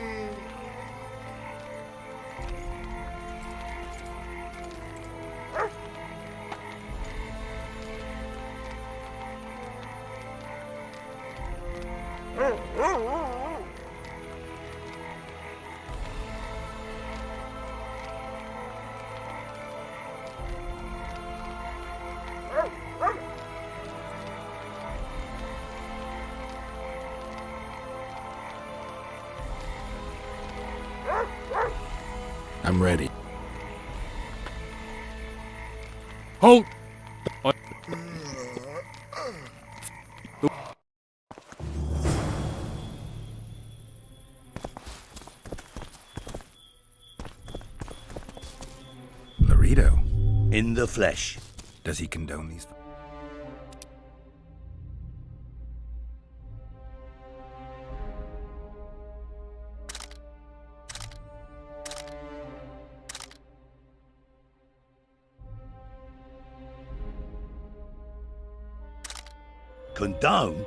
B: I'm ready.
N: Halt!
B: Laredo.
F: In the flesh.
B: Does he condone these?
F: Condone?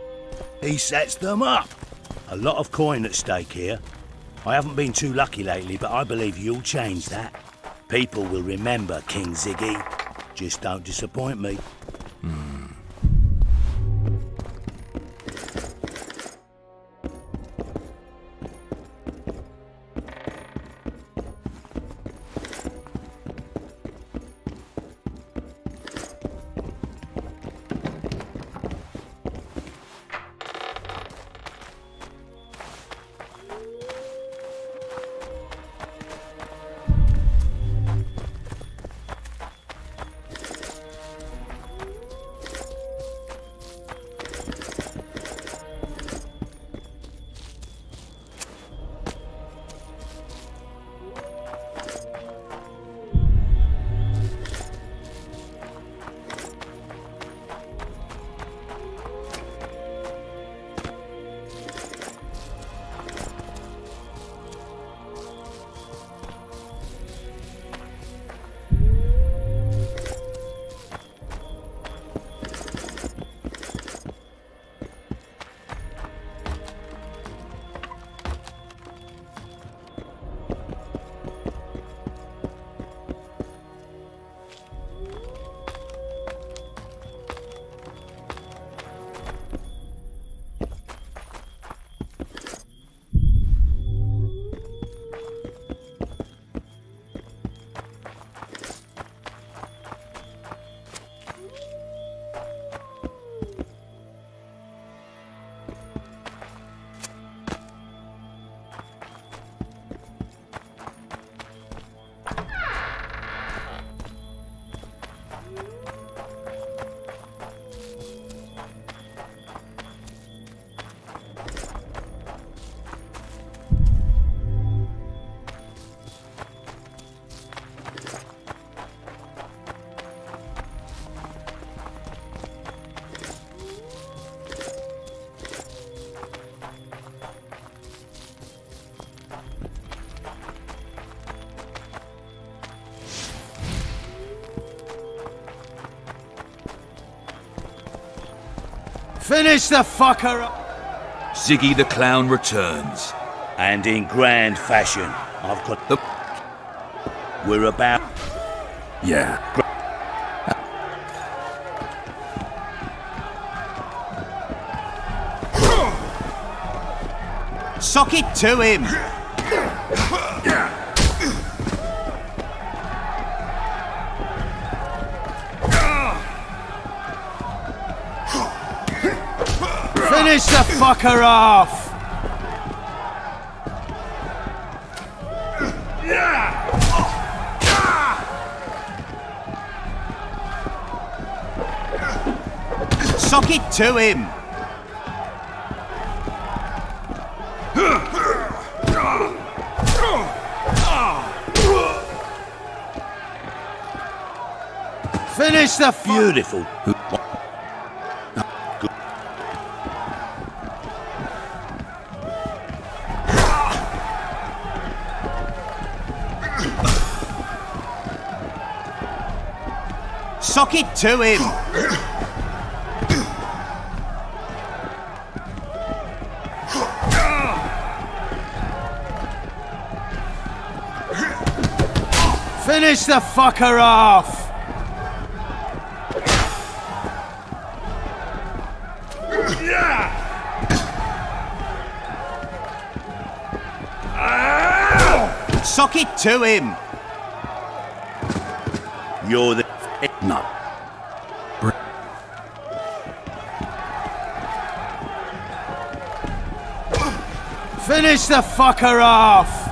F: He sets them up. A lot of coin at stake here. I haven't been too lucky lately, but I believe you'll change that. People will remember King Ziggy. Just don't disappoint me.
C: Finish the fucker up!
E: Ziggy the Clown returns.
F: And in grand fashion. I've got the... We're about...
B: Yeah.
C: Sock it to him! Finish the fucker off! Sock it to him!
F: Finish the beautiful.
I: Sock it to him!
F: Finish the fucker off!
I: Sock it to him!
F: You're the... No. Finish the fucker off!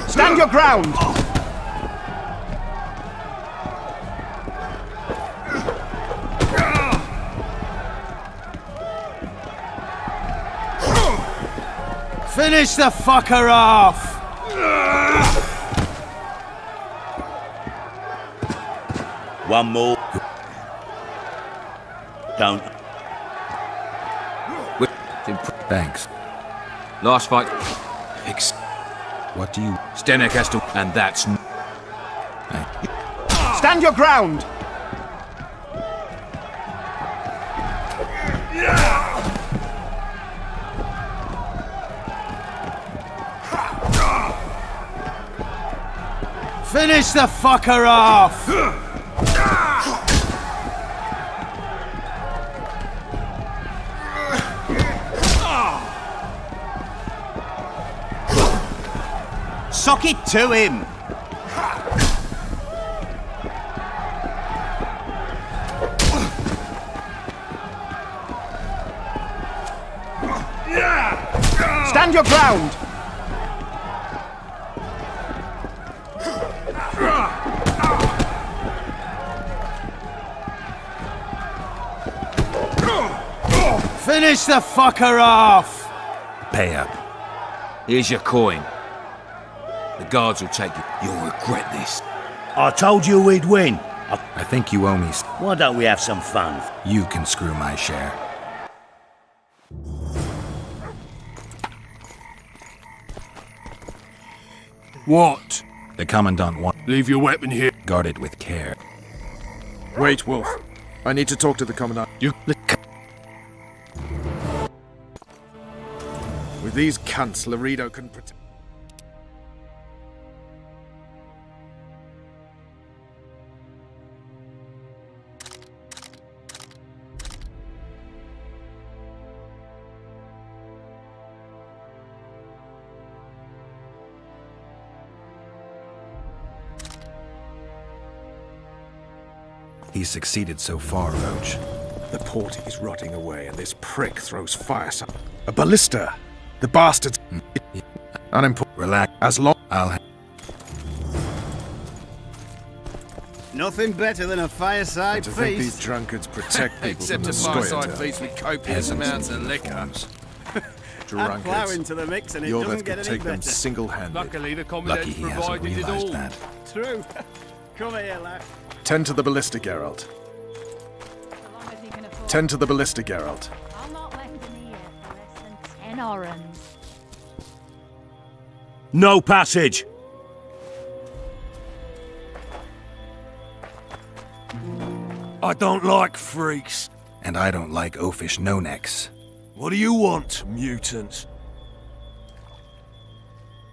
C: Stand your ground!
F: Finish the fucker off! One more. Don't.
B: Thanks.
E: Last fight.
B: What do you...
E: Stenek has to... And that's...
C: Stand your ground!
F: Finish the fucker off!
I: Sock it to him!
C: Stand your ground!
F: Finish the fucker off!
B: Pay up.
E: Here's your coin. The guards will take it. You'll regret this.
F: I told you we'd win.
B: I think you owe me...
F: Why don't we have some fun?
B: You can screw my share.
N: What?
B: The Commandant wants...
N: Leave your weapon here.
B: Guard it with care.
A: Wait, Wolf. I need to talk to the Commandant. With these cunts, Laredo can protect...
B: He's succeeded so far, Roach.
A: The port is rotting away, and this prick throws fire. A ballista! The bastards... Unimportant.
B: Relax.
A: As long...
B: I'll...
C: Nothing better than a fireside
A: to think these
C: feast.
A: drunkards protect people
P: Except
A: from
P: a
A: the
P: fireside
A: square
P: feast with copious amounts of liquor.
C: Add flour into the mix and it
A: You're
C: doesn't
A: that
C: get
A: could
C: any
A: take them
C: better.
A: single-handed.
P: Luckily, the
B: Lucky
P: commandant
B: he hasn't
P: provided it
B: realized
P: all.
B: that.
C: True. Come here, lad.
A: Tend to the ballista, Geralt. Tend to the ballista, Geralt.
G: I'm not left in here for less than 10 orens.
F: No passage!
N: I don't like freaks.
B: And I don't like oafish no-necks.
N: What do you want, mutant?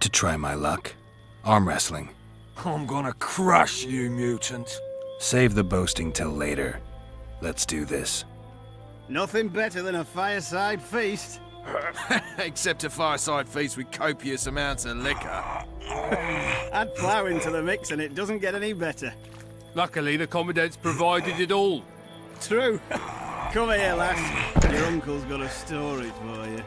B: To try my luck. Arm wrestling.
N: I'm gonna crush you, mutant.
B: Save the boasting till later. Let's do this.
C: Nothing better than a fireside feast.
P: Except a fireside feast with copious amounts of liquor.
C: Add flour into the mix and it doesn't get any better.
P: Luckily, the commandant's provided it all.
C: True. Come here, lass. Your uncle's got a story for you.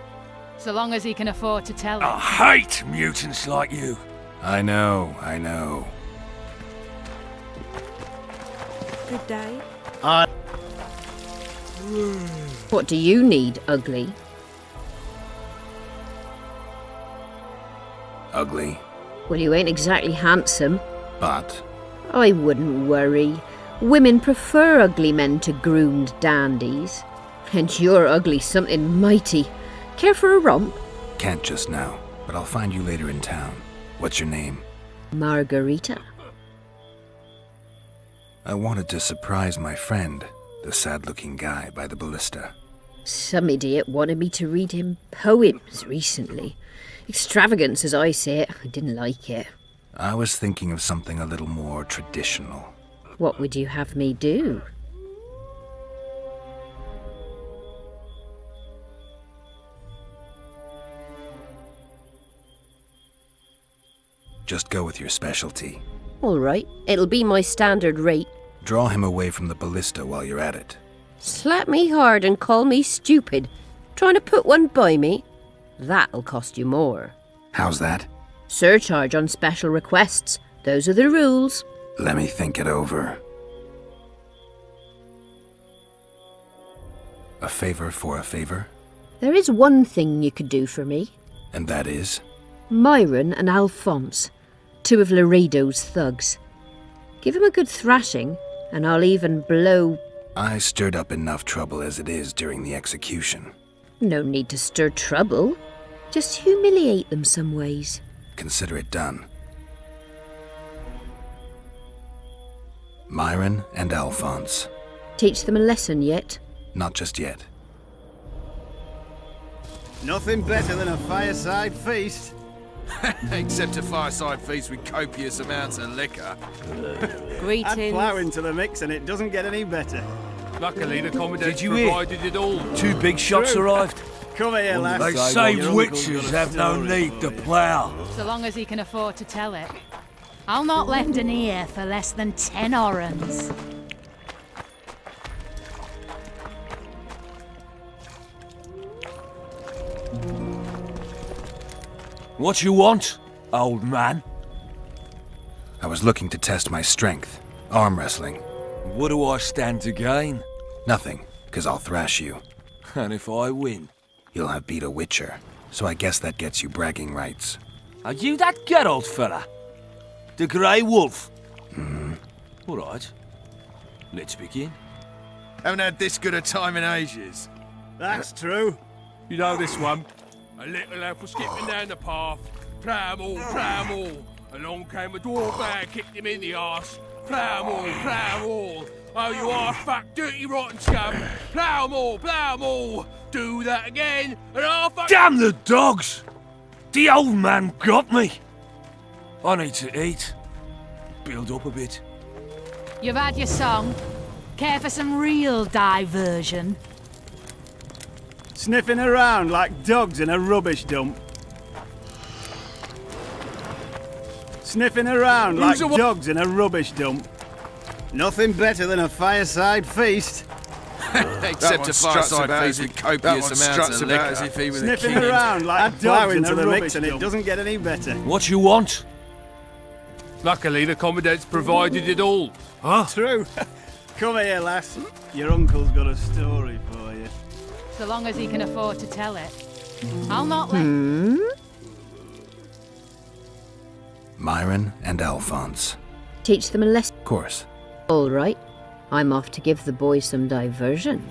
R: So long as he can afford to tell it.
N: I hate mutants like you.
B: I know, I know.
K: Good day.
S: What do you need, ugly?
B: Ugly,
S: Well, you ain't exactly handsome.
B: but
S: I wouldn't worry. Women prefer ugly men to groomed dandies. And you're ugly something mighty. Care for a romp?
B: can't just now. But I'll find you later in town. What's your name?
S: Margarita.
B: I wanted to surprise my friend, the sad-looking guy by the ballista.
S: Some idiot wanted me to read him poems recently. Extravagance, as I say it. I didn't like it.
B: I was thinking of something a little more traditional.
S: What would you have me do?
B: Just go with your specialty.
S: All right, it'll be my standard rate.
B: Draw him away from the ballista while you're at it.
S: Slap me hard and call me stupid. Trying to put one by me? That'll cost you more.
B: How's that?
S: Surcharge on special requests. Those are the rules.
B: Let me think it over. A favor for a favor?
S: There is one thing you could do for me.
B: And that is?
S: Myron and Alphonse, two of Laredo's thugs. Give him a good thrashing, and I'll even blow...
B: I stirred up enough trouble as it is during the execution.
S: No need to stir trouble. Just humiliate them some ways.
B: Consider it done. Myron and Alphonse.
S: Teach them a lesson yet?
B: Not just yet.
C: Nothing better than a fireside feast.
E: Except a fireside feast with copious amounts of liquor.
C: Add plough into the mix and it doesn't get any better.
P: Luckily, the commandant
C: Did you hear?
P: provided it all.
C: Two big shots arrived. Come here, lass.
N: They say witches have no need to plough.
R: So long as he can afford to tell it. I'll not lend an ear for less than 10 orens.
N: What you want, old man?
B: I was looking to test my strength. Arm wrestling.
N: What do I stand to gain?
B: Nothing, because I'll thrash you.
N: And if I win?
B: You'll have beat a witcher, so I guess that gets you bragging rights.
N: Are you that Geralt fella? The Grey Wolf? All right. Let's begin.
E: Haven't had this good a time in ages.
C: That's true.
P: You know this one. A little lad was skipping down the path. Plough 'em all, plough 'em all. Along came a dwarf bag, kicked him in the arse. Plough 'em all, plough 'em all. Oh, you arse fuck, dirty rotten scum. Plough 'em all, plough 'em all. Do that again, and I'll fuck...
N: Damn the dogs! The old man got me. I need to eat. Build up a bit.
R: You've had your song. Care for some real diversion?
C: Sniffing around like dogs in a rubbish dump. Sniffing around like dogs in a rubbish dump. Nothing better than a fireside feast.
E: Except a fireside feast with copious amounts of liquor. As if he was
C: Sniffing
E: a king.
C: around like dogs into the mix and it doesn't get any better.
N: What you want?
P: Luckily, the commandant's provided it all.
N: Huh?
C: True. Come here, lass. Your uncle's got a story for you.
R: So long as he can afford to tell it. I'll not let...
B: Myron and Alphonse.
S: Teach them a lesson.
B: Of course.
S: All right. I'm off to give the boys some diversion.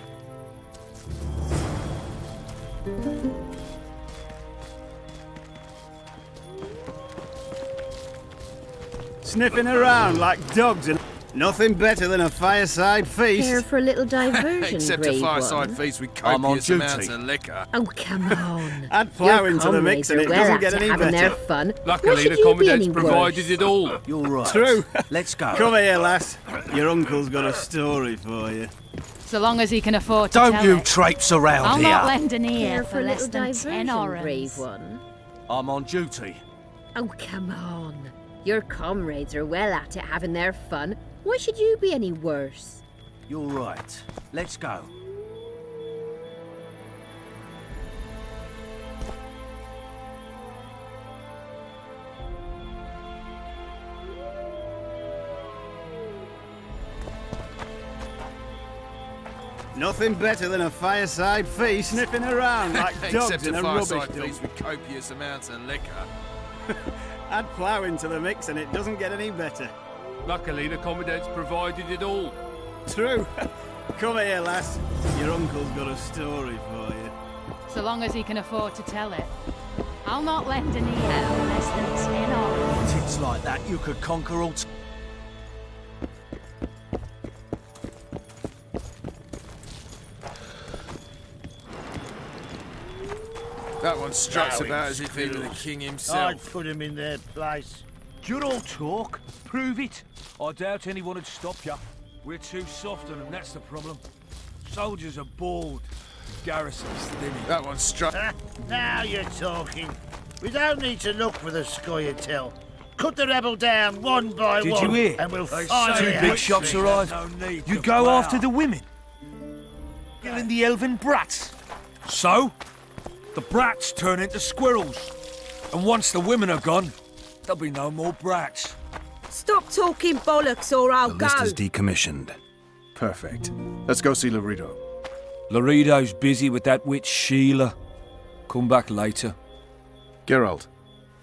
C: Sniffing around like dogs and... Nothing better than a fireside feast.
S: Care for a little diversion,
E: Except a
S: brave
E: fireside
S: one.
E: feast with
N: I'm on
E: copious amounts
N: duty.
E: of liquor.
S: Oh, come on.
C: Add plough
S: Your
C: into the mix
S: comrades
C: and
S: are
C: it
S: well
C: doesn't
S: at
C: get
S: it
C: any
S: having their
C: better.
S: fun. Why
P: Luckily,
S: should
P: the
S: you be
P: commandant's
S: any
P: provided
S: worse?
P: it all.
N: You're right.
C: True.
N: Let's go.
C: Come here, lass. Your uncle's got a story for you.
R: So long as he can afford to
N: Don't
R: tell
N: you
R: it.
N: traipse around
R: I'll
N: here.
R: not lend an ear
S: Care
R: for
S: for a
R: less
S: little
R: than 10
S: diversion, brave
R: orens.
S: one.
N: I'm on duty.
S: Oh, come on. Your comrades are well at it having their fun. Why should you be any worse?
N: You're right. Let's go.
C: Nothing better than a fireside feast sniffing around like dogs
P: Except
C: in
P: a
C: a rubbish
P: fireside
C: dump.
P: feast with copious amounts of liquor.
C: Add plough into the mix and it doesn't get any better.
P: Luckily, the Commandant's provided it all.
C: True. Come here, lass. Your uncle's got a story for you.
R: So long as he can afford to tell it. I'll not lend an ear for less than 10 or...
F: Tits like that, you could conquer all...
P: That one struts about as if he were the king himself.
F: I'd put him in their place.
T: You're all talk. Prove it. I doubt anyone would stop you. We're too soft on them, that's the problem. Soldiers are bored. Garrison's thinning.
P: That one struck.
F: Now you're talking. We don't need to look for the Scoia'tael. Cut the rebel down one by
T: Did
F: one.
T: you hear?
F: And we'll
T: They
F: find
T: say
F: it
T: big
F: out.
T: shots arrive. You go after the women. Killing the elven brats. So? The brats turn into squirrels. And once the women are gone, there'll be no more brats.
K: Stop talking bollocks or I'll
B: The
K: go.
B: list is decommissioned.
A: Perfect. Let's go see Laredo.
T: Laredo's busy with that witch Sheila. Come back later.
A: Geralt,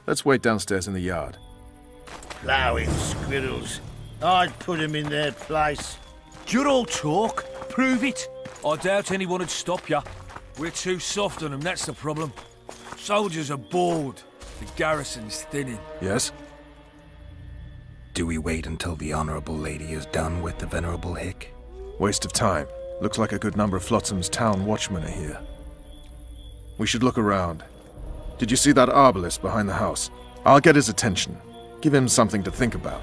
A: let's wait downstairs in the yard.
F: Ploughing squirrels. I'd put him in their place.
T: You're all talk. Prove it. I doubt anyone would stop you. We're too soft on them, that's the problem. Soldiers are bored. The garrison's thinning.
A: Yes?
B: Do we wait until the Honourable Lady is done with the Venerable Hick?
A: Waste of time. Looks like a good number of Flotsam's town watchmen are here. We should look around. Did you see that arbalist behind the house? I'll get his attention. Give him something to think about.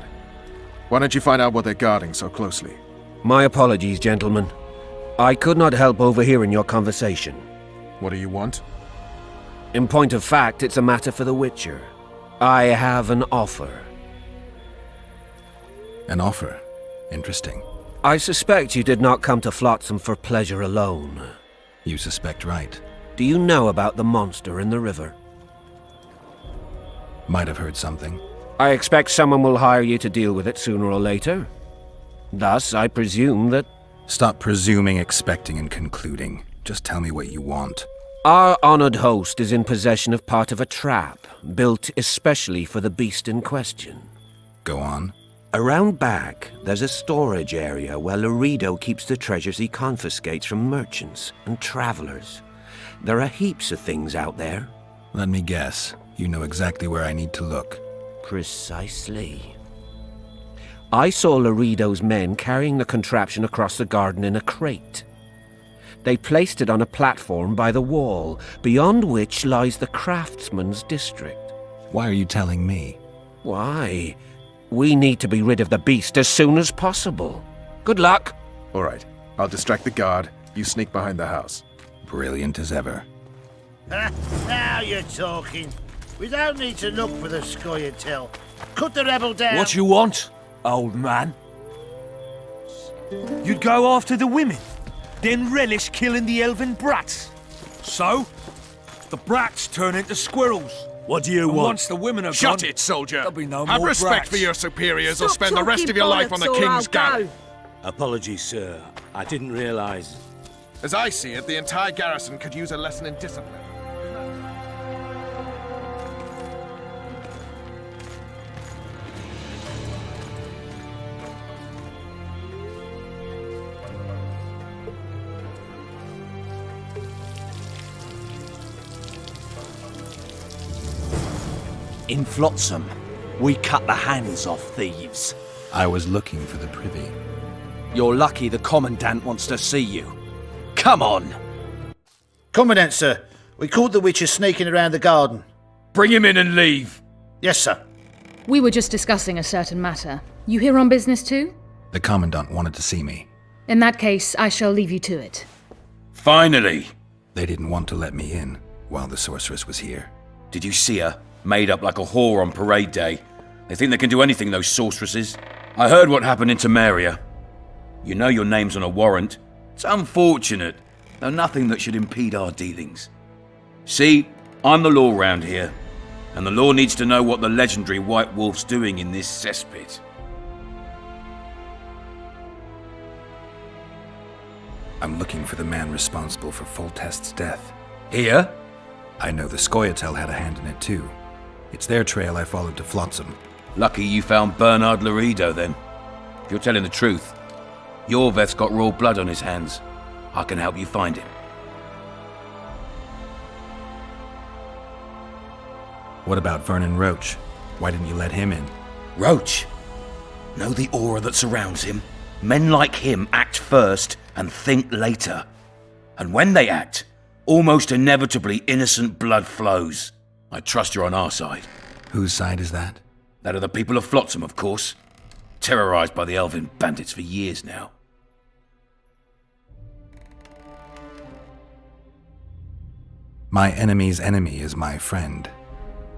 A: Why don't you find out what they're guarding so closely?
U: My apologies, gentlemen. I could not help overhearing your conversation.
A: What do you want?
U: In point of fact, it's a matter for the Witcher. I have an offer.
B: An offer? Interesting.
U: I suspect you did not come to Flotsam for pleasure alone.
B: You suspect right.
U: Do you know about the monster in the river?
B: Might have heard something.
U: I expect someone will hire you to deal with it sooner or later. Thus, I presume that...
B: Stop presuming, expecting, and concluding. Just tell me what you want.
U: Our honored host is in possession of part of a trap, built especially for the beast in question.
B: Go on.
U: Around back, there's a storage area where Laredo keeps the treasures he confiscates from merchants and travelers. There are heaps of things out there.
B: Let me guess. You know exactly where I need to look.
U: Precisely. I saw Laredo's men carrying the contraption across the garden in a crate. They placed it on a platform by the wall, beyond which lies the craftsman's district.
B: Why are you telling me?
U: Why? We need to be rid of the beast as soon as possible. Good luck.
A: All right. I'll distract the guard. You sneak behind the house.
B: Brilliant as ever.
F: Now you're talking. We don't need to look for the Scoia'tael. Cut the rebel down.
T: What you want, old man? You'd go after the women, then relish killing the elven brats. So, the brats turn into squirrels.
F: What do you
T: And
F: want?
T: once the women are
P: Shut
T: gone,
P: it, soldier!
T: there'll be no
P: Have
T: more
P: respect
T: brats.
P: for your superiors or
K: Stop
P: spend the rest
K: talking
P: of your life on the
K: bollocks or
P: King's
K: I'll
P: galley.
K: go.
F: Apologies, sir. I didn't realise.
A: As I see it, the entire garrison could use a lesson in discipline.
F: In Flotsam, we cut the hands off thieves.
B: I was looking for the privy.
F: You're lucky the Commandant wants to see you. Come on!
V: Commandant, sir. We caught the witcher sneaking around the garden.
P: Bring him in and leave.
V: Yes, sir.
W: We were just discussing a certain matter. You here on business too?
B: The Commandant wanted to see me.
W: In that case, I shall leave you to it.
E: Finally!
B: They didn't want to let me in while the sorceress was here.
E: Did you see her? Made up like a whore on parade day. They think they can do anything, those sorceresses. I heard what happened in Temeria. You know your name's on a warrant. It's unfortunate, though nothing that should impede our dealings. See, I'm the law round here, and the law needs to know what the legendary White Wolf's doing in this cesspit.
B: I'm looking for the man responsible for Foltest's death.
E: Here?
B: I know the Scoia'tael had a hand in it too. It's their trail I followed to Flotsam.
E: Lucky you found Bernard Laredo then. If you're telling the truth, Yorveth's got raw blood on his hands. I can help you find him.
B: What about Vernon Roach? Why didn't you let him in?
E: Roach? Know the aura that surrounds him? Men like him act first and think later. And when they act, almost inevitably innocent blood flows. I trust you're on our side.
B: Whose side is that?
E: That of the people of Flotsam, of course. Terrorized by the elven bandits for years now.
B: My enemy's enemy is my friend.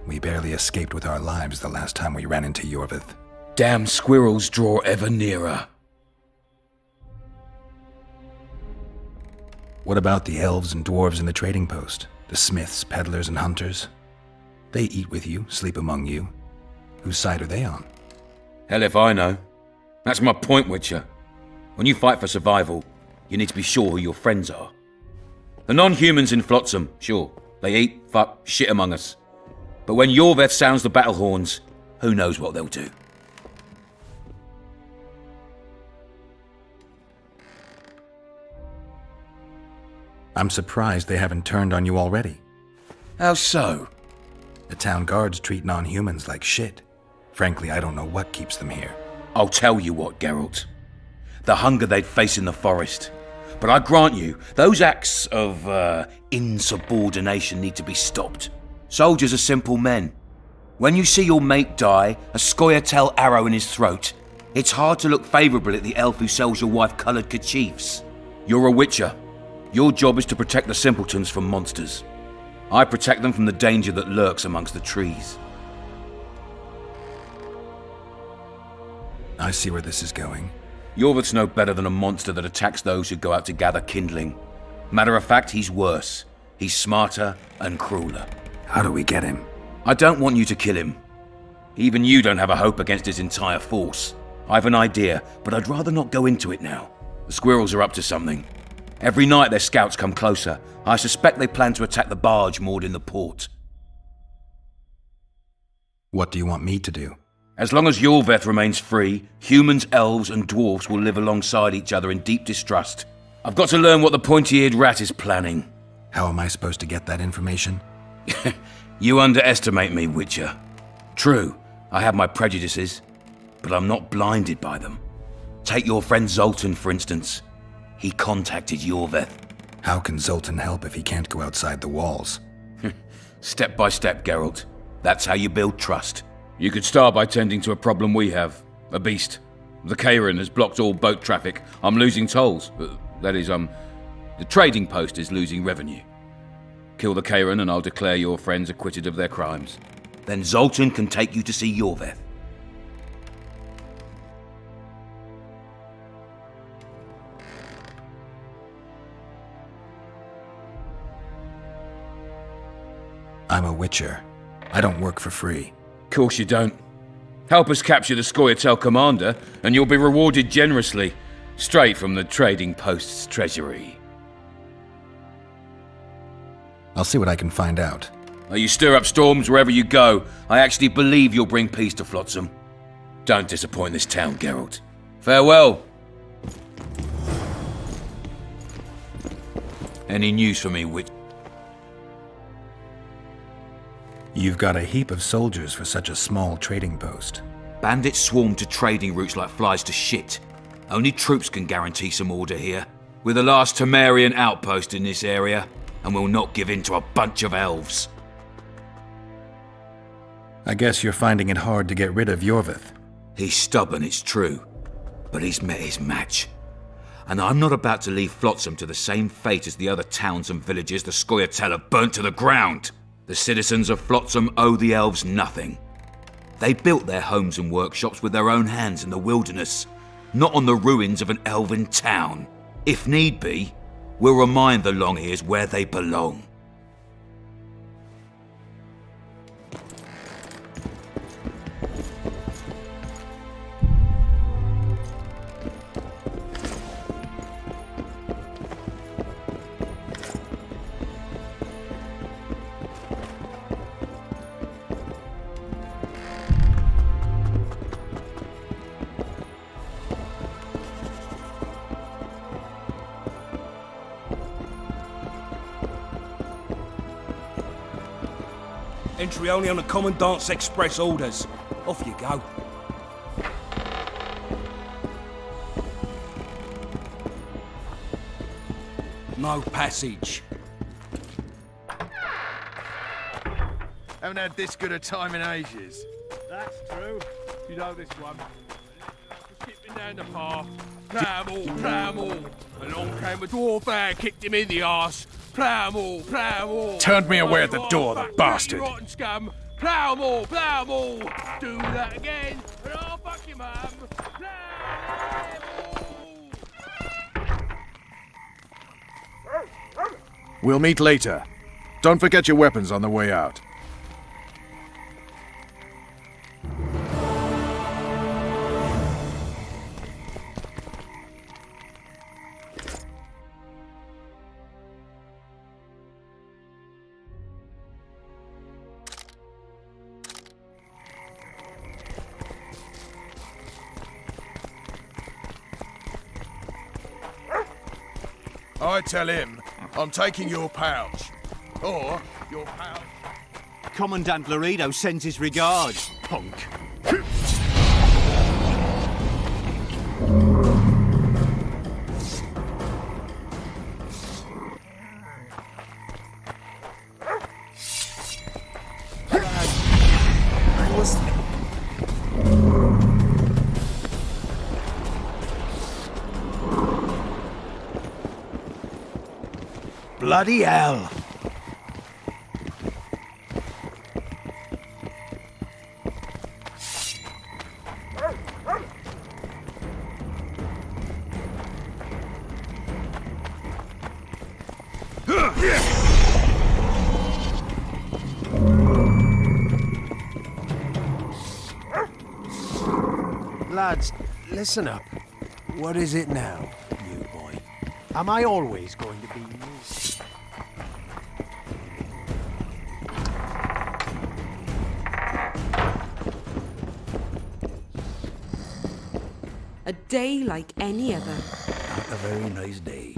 B: We barely escaped with our lives the last time we ran into Yorveth.
E: Damn squirrels draw ever nearer.
B: What about the elves and dwarves in the trading post? The smiths, peddlers, and hunters? They eat with you, sleep among you. Whose side are they on?
E: Hell if I know. That's my point, Witcher. When you fight for survival, you need to be sure who your friends are. The non-humans in Flotsam, sure, they eat, fuck, shit among us. But when Yorveth sounds the battle horns, who knows what they'll do.
B: I'm surprised they haven't turned on you already.
E: How so?
B: The town guards treat non-humans like shit. Frankly, I don't know what keeps them here.
E: I'll tell you what, Geralt. The hunger they'd face in the forest. But I grant you, those acts of, insubordination need to be stopped. Soldiers are simple men. When you see your mate die, a Scoia'tael arrow in his throat, it's hard to look favourably at the elf who sells your wife coloured kerchiefs. You're a Witcher. Your job is to protect the simpletons from monsters. I protect them from the danger that lurks amongst the trees.
B: I see where this is going.
E: Yorveth's no better than a monster that attacks those who go out to gather kindling. Matter of fact, he's worse. He's smarter and crueler.
B: How do we get him?
E: I don't want you to kill him. Even you don't have a hope against his entire force. I've an idea, but I'd rather not go into it now. The squirrels are up to something. Every night their scouts come closer. I suspect they plan to attack the barge moored in the port.
B: What do you want me to do?
E: As long as Yorveth remains free, humans, elves, and dwarves will live alongside each other in deep distrust. I've got to learn what the pointy-eared rat is planning.
B: How am I supposed to get that information?
E: You underestimate me, Witcher. True, I have my prejudices, but I'm not blinded by them. Take your friend Zoltan, for instance. He contacted Yorveth.
B: How can Zoltan help if he can't go outside the walls?
E: Step by step, Geralt. That's how you build trust. You could start by tending to a problem we have. A beast. The Kairan has blocked all boat traffic. I'm losing tolls. That is, the trading post is losing revenue. Kill the Kairan and I'll declare your friends acquitted of their crimes. Then Zoltan can take you to see Yorveth.
B: I'm a Witcher. I don't work for free.
E: Course you don't. Help us capture the Scoia'tael commander, and you'll be rewarded generously, straight from the trading post's treasury.
B: I'll see what I can find out.
E: You stir up storms wherever you go. I actually believe you'll bring peace to Flotsam. Don't disappoint this town, Geralt. Farewell. Any news for me, Witch?
B: You've got a heap of soldiers for such a small trading post.
E: Bandits swarm to trading routes like flies to shit. Only troops can guarantee some order here. We're the last Temerian outpost in this area, and we'll not give in to a bunch of elves.
B: I guess you're finding it hard to get rid of Yorveth.
E: He's stubborn, it's true, but he's met his match. And I'm not about to leave Flotsam to the same fate as the other towns and villages the Scoia'tael have burnt to the ground. The citizens of Flotsam owe the elves nothing. They built their homes and workshops with their own hands in the wilderness, not on the ruins of an elven town. If need be, we'll remind the Longears where they belong.
T: Entry only on the Commandant's express orders. Off you go. No passage.
A: Haven't had this good a time in ages.
C: That's true.
P: You know this one. Skipping down the path. Plough-em-all. Along came a dwarf and kicked him in the arse. Plough-em-all.
A: Turned me away at the door, the bastard.
P: Rotten scum. Plough-em-all. Do that again, and I'll fuck your mum.
A: We'll meet later. Don't forget your weapons on the way out. I tell him I'm taking your pouch. Or your pouch.
I: Commandant Laredo sends his regards, punk.
F: Bloody hell!
O: Lads, listen up. What is it now, new boy? Am I always going to be new?
J: A day like any other.
F: Not a very nice day.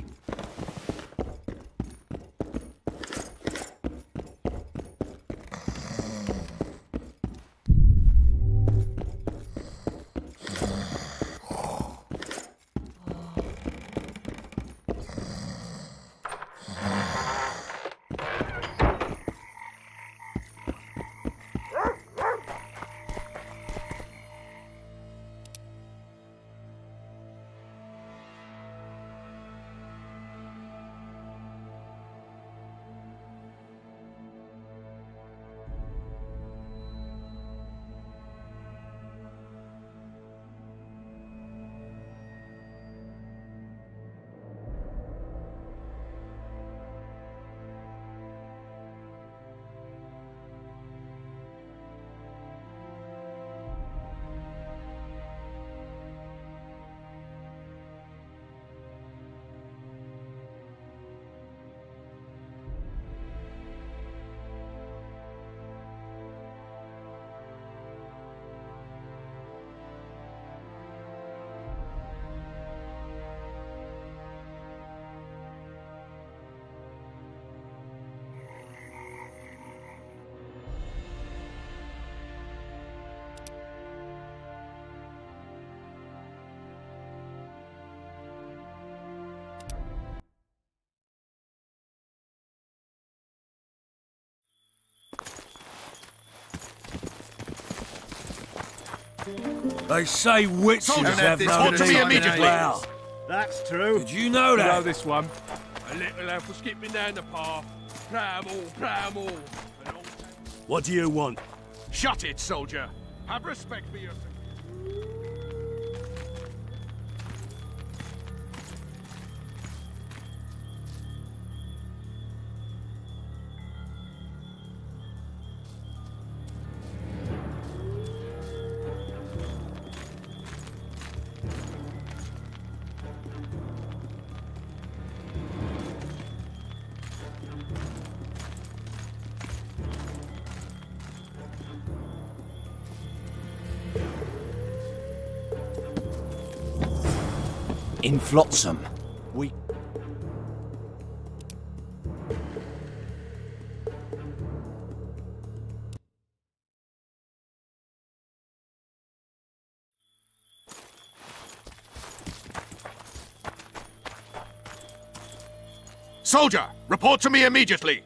T: They say witches have no
A: Talk to me immediately.
T: Wow.
C: That's true.
T: Did you know that?
P: You know this one. A little lad was skipping down the path. Plough-em-all.
F: What do you want?
A: Shut it, soldier. Have respect for yourself.
V: In Flotsam, we...
N: Soldier, report to me immediately.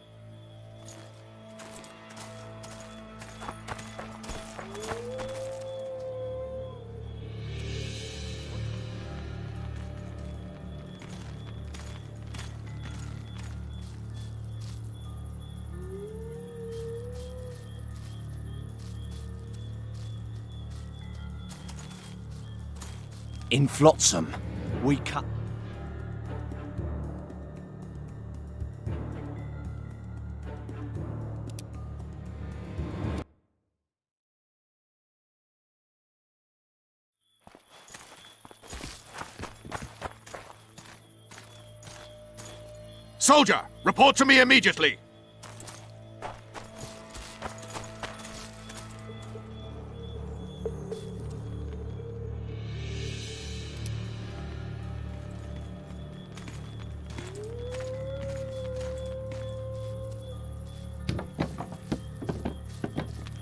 I: In Flotsam, we cut...
N: Soldier, report to me immediately.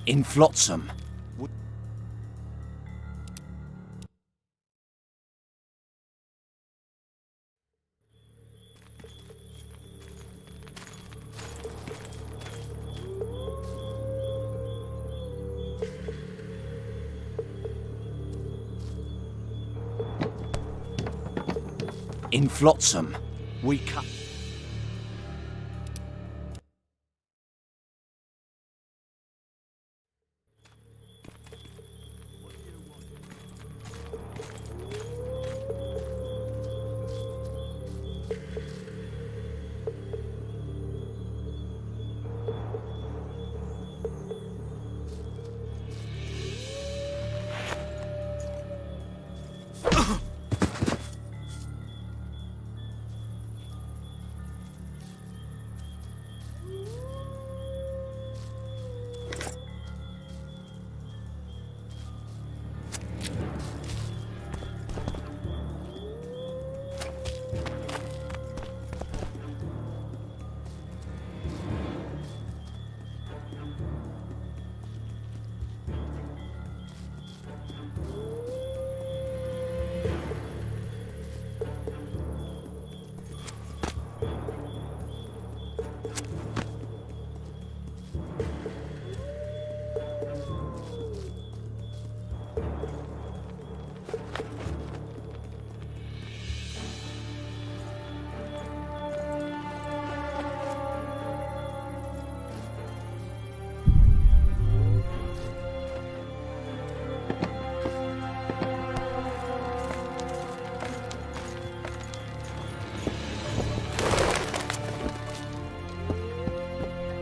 I: In Flotsam. In Flotsam, we cut...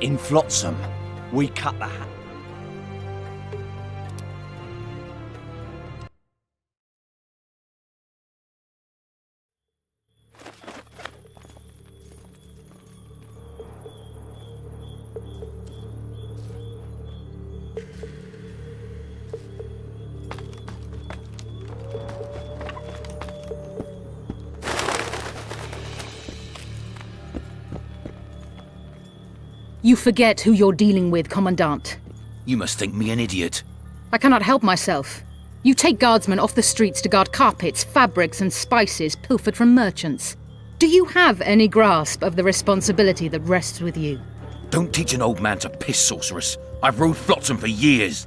I: In Flotsam, we cut the hat.
W: You forget who you're dealing with, Commandant.
E: You must think me an idiot.
W: I cannot help myself. You take guardsmen off the streets to guard carpets, fabrics, and spices pilfered from merchants. Do you have any grasp of the responsibility that rests with you?
E: Don't teach an old man to piss, sorceress. I've ruled Flotsam for years.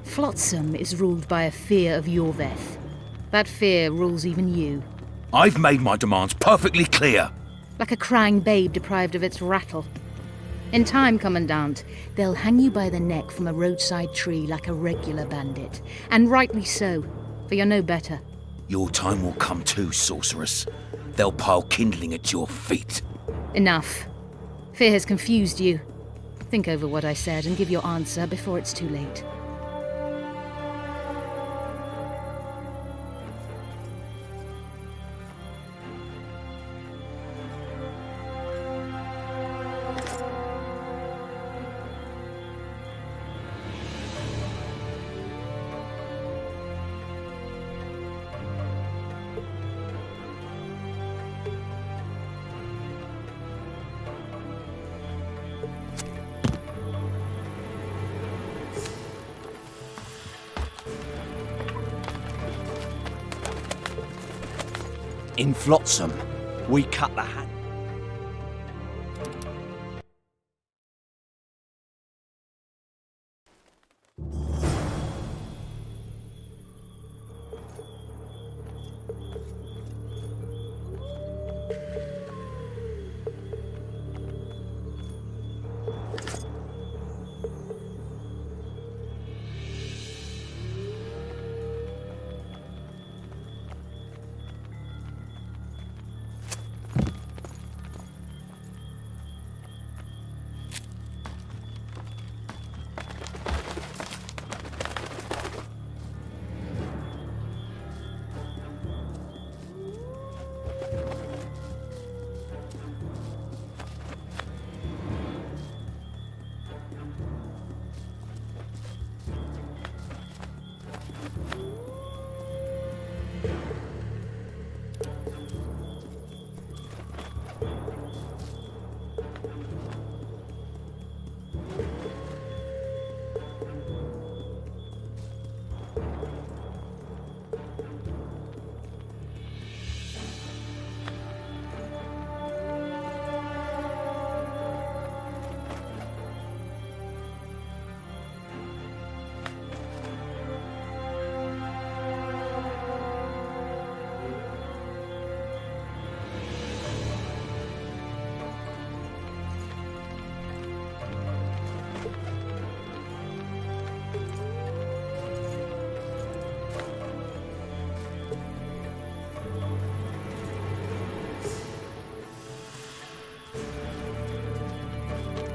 W: Flotsam is ruled by a fear of Yorveth. That fear rules even you.
E: I've made my demands perfectly clear.
W: Like a crying babe deprived of its rattle. In time, Commandant, they'll hang you by the neck from a roadside tree like a regular bandit. And rightly so, for you're no better.
E: Your time will come too, sorceress. They'll pile kindling at your feet.
W: Enough. Fear has confused you. Think over what I said and give your answer before it's too late.
I: In Flotsam, we cut the hat.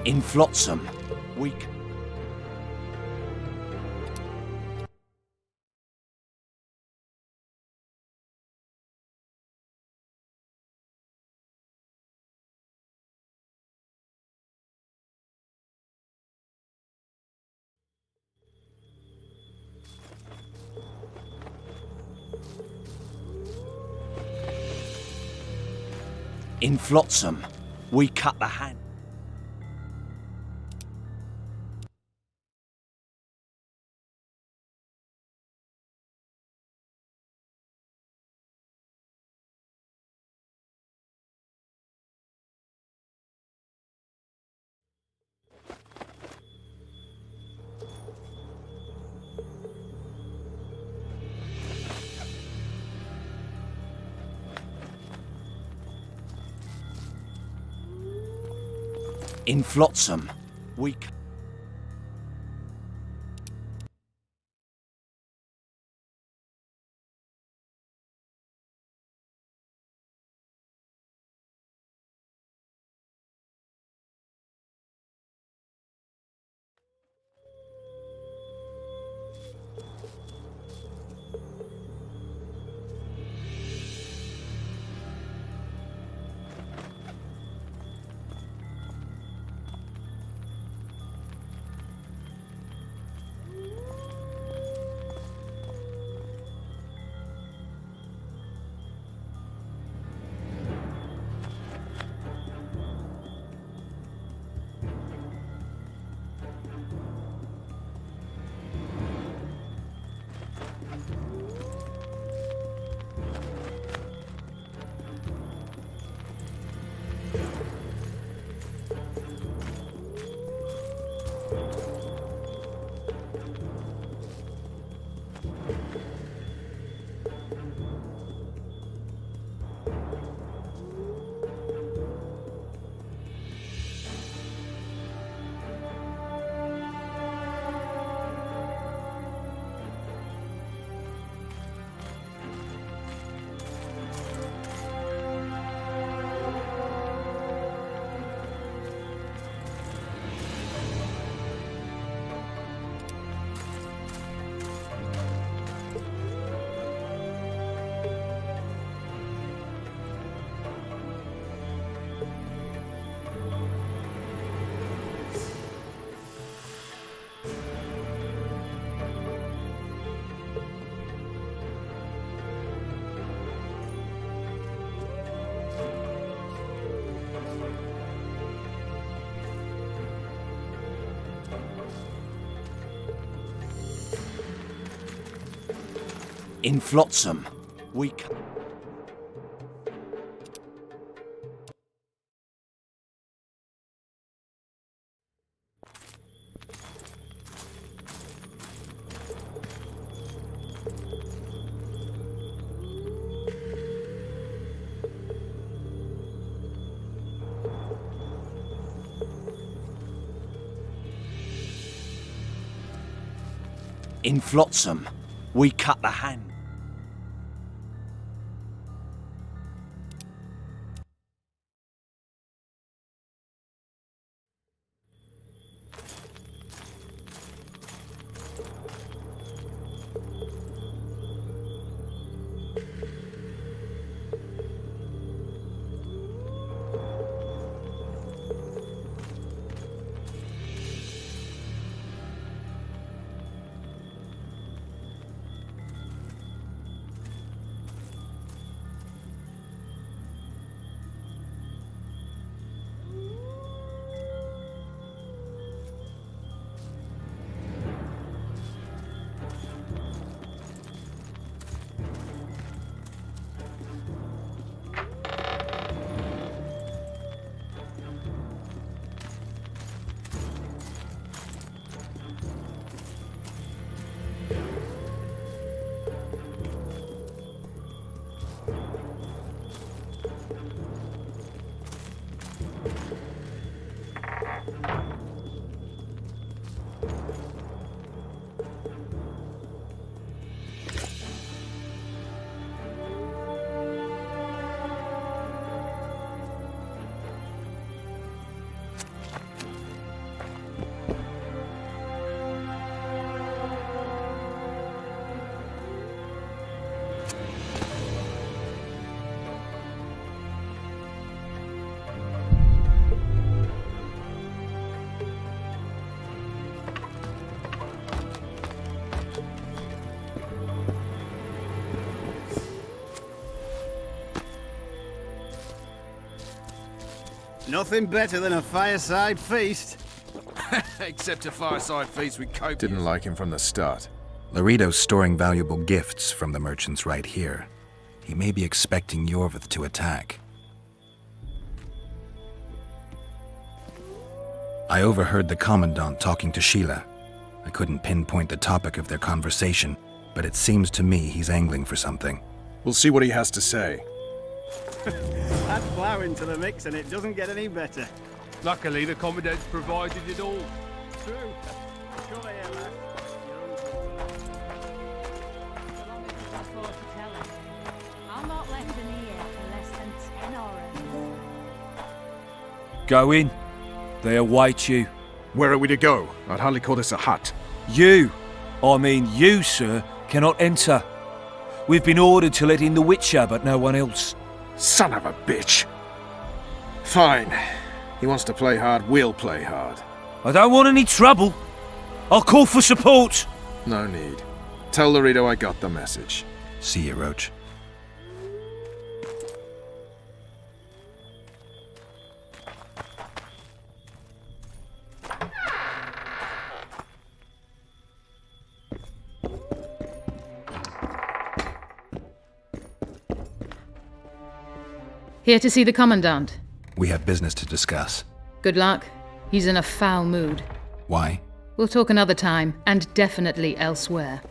U: In Flotsam, weak. In Flotsam, we cut the hand. In Flotsam, we... In Flotsam, we... In Flotsam, we cut the hand.
C: Nothing better than a fireside feast.
B: Except a fireside feast with copious.
A: Didn't like him from the start.
B: Laredo's storing valuable gifts from the merchants right here. He may be expecting Yorvith to attack. I overheard the Commandant talking to Sheila. I couldn't pinpoint the topic of their conversation, but it seems to me he's angling for something.
A: We'll see what he has to say.
C: Add flour into the mix and it doesn't get any better.
P: Luckily, the Commandant's provided it all.
C: True. Come here, lad.
R: I'll not lend an ear for less than 10 oranges.
T: Go in. They await you.
A: Where are we to go? I'd hardly call this a hut.
T: You, sir, cannot enter. We've been ordered to let in the Witcher, but no one else.
A: Son of a bitch. Fine. He wants to play hard, we'll play hard.
T: I don't want any trouble. I'll call for support.
A: No need. Tell Laredo I got the message.
B: See you, Roach.
W: Here to see the Commandant.
B: We have business to discuss.
W: Good luck. He's in a foul mood.
B: Why?
W: We'll talk another time, and definitely elsewhere.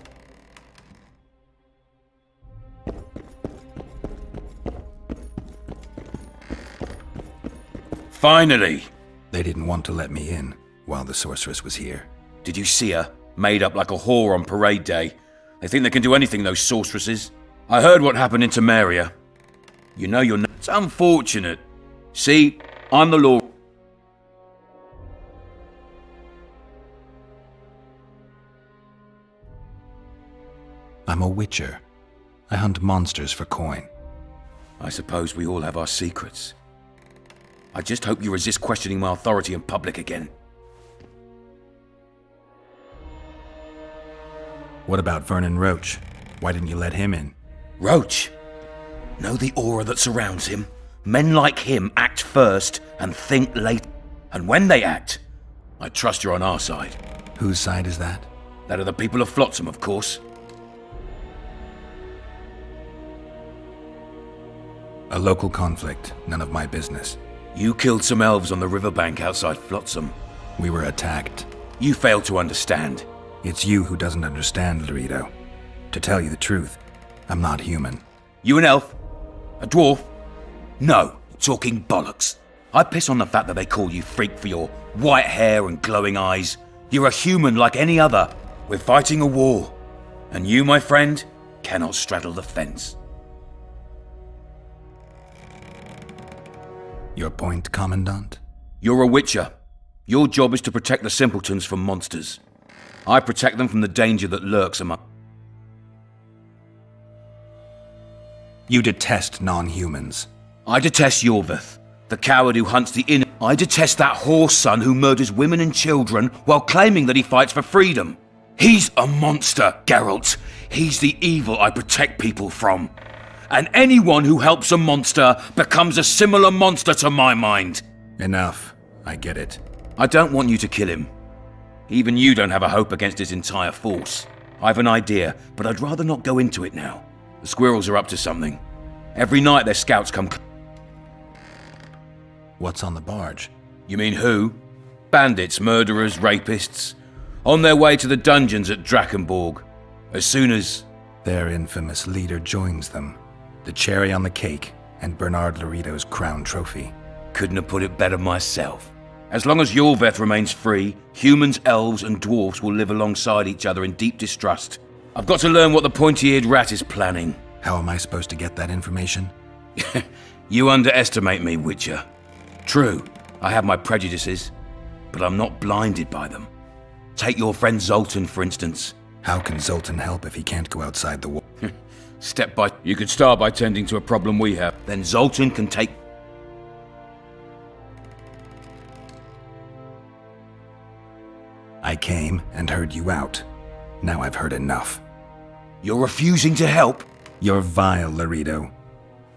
E: Finally!
B: They didn't want to let me in while the sorceress was here.
E: Did you see her? Made up like a whore on parade day. They think they can do anything, those sorceresses. I heard what happened in Temeria. You know you're It's unfortunate. See, I'm the law.
B: I'm a witcher. I hunt monsters for coin.
E: I suppose we all have our secrets. I just hope you resist questioning my authority in public again.
B: What about Vernon Roach? Why didn't you let him in?
E: Roach? Know the aura that surrounds him? Men like him act first and think later. And when they act, I trust you're on our side.
B: Whose side is that?
E: That of the people of Flotsam, of course.
B: A local conflict, none of my business.
E: You killed some elves on the riverbank outside Flotsam.
B: We were attacked.
E: You failed to understand.
B: It's you who doesn't understand, Laredo. To tell you the truth, I'm not human.
E: You an elf? A dwarf? No, talking bollocks. I piss on the fact that they call you freak for your white hair and glowing eyes. You're a human like any other. We're fighting a war. And you, my friend, cannot straddle the fence.
B: Your point, Commandant?
E: You're a witcher. Your job is to protect the simpletons from monsters. I protect them from the danger that lurks among...
B: You detest non-humans.
E: I detest Yorvith, the coward who hunts the inner... I detest that horse son who murders women and children while claiming that he fights for freedom. He's a monster, Geralt. He's the evil I protect people from. And anyone who helps a monster becomes a similar monster to my mind.
B: Enough. I get it.
E: I don't want you to kill him. Even you don't have a hope against his entire force. I have an idea, but I'd rather not go into it now. The squirrels are up to something. Every night their scouts come...
B: What's on the barge?
E: You mean who? Bandits, murderers, rapists. On their way to the dungeons at Drakenborg. As soon as...
B: Their infamous leader joins them. The cherry on the cake, and Bernard Laredo's crown trophy.
E: Couldn't have put it better myself. As long as Yorvith remains free, humans, elves, and dwarfs will live alongside each other in deep distrust. I've got to learn what the pointy-eared rat is planning.
B: How am I supposed to get that information?
E: You underestimate me, Witcher. True, I have my prejudices, but I'm not blinded by them. Take your friend Zoltan, for instance.
B: How can Zoltan help if he can't go outside the wall?
E: Step by... You could start by tending to a problem we have. Then Zoltan can take...
B: I came and heard you out. Now I've heard enough.
E: You're refusing to help?
B: You're vile, Laredo.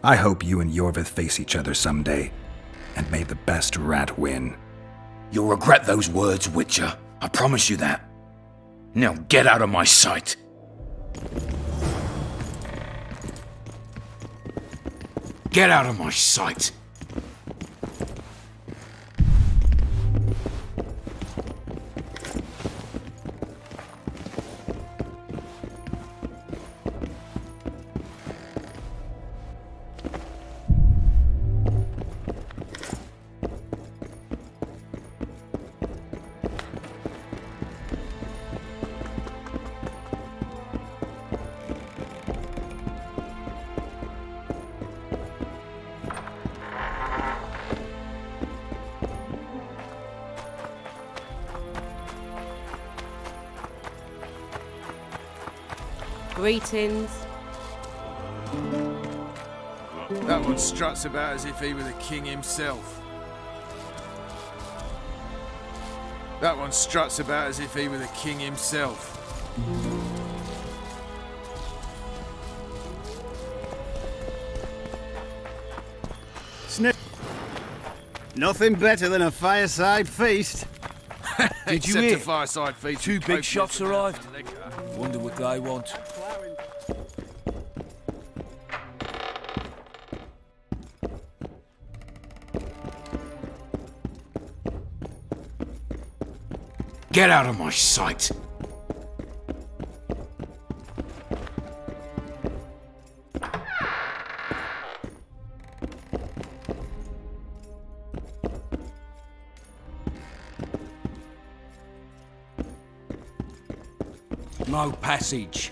B: I hope you and Yorvith face each other someday. and may the best rat win.
E: You'll regret those words, Witcher. I promise you that. Now get out of my sight. Get out of my sight.
J: Greetings.
H: That one struts about as if he were the king himself. That one struts about as if he were the king himself.
C: Nothing better than a fireside feast.
T: Did you
H: Except
T: hear?
H: a fireside feast.
T: Two
H: with
T: big
H: copious
T: shots
H: amounts
T: arrived.
H: of liquor.
T: Wonder what they want.
E: Get out of my sight.
T: No passage.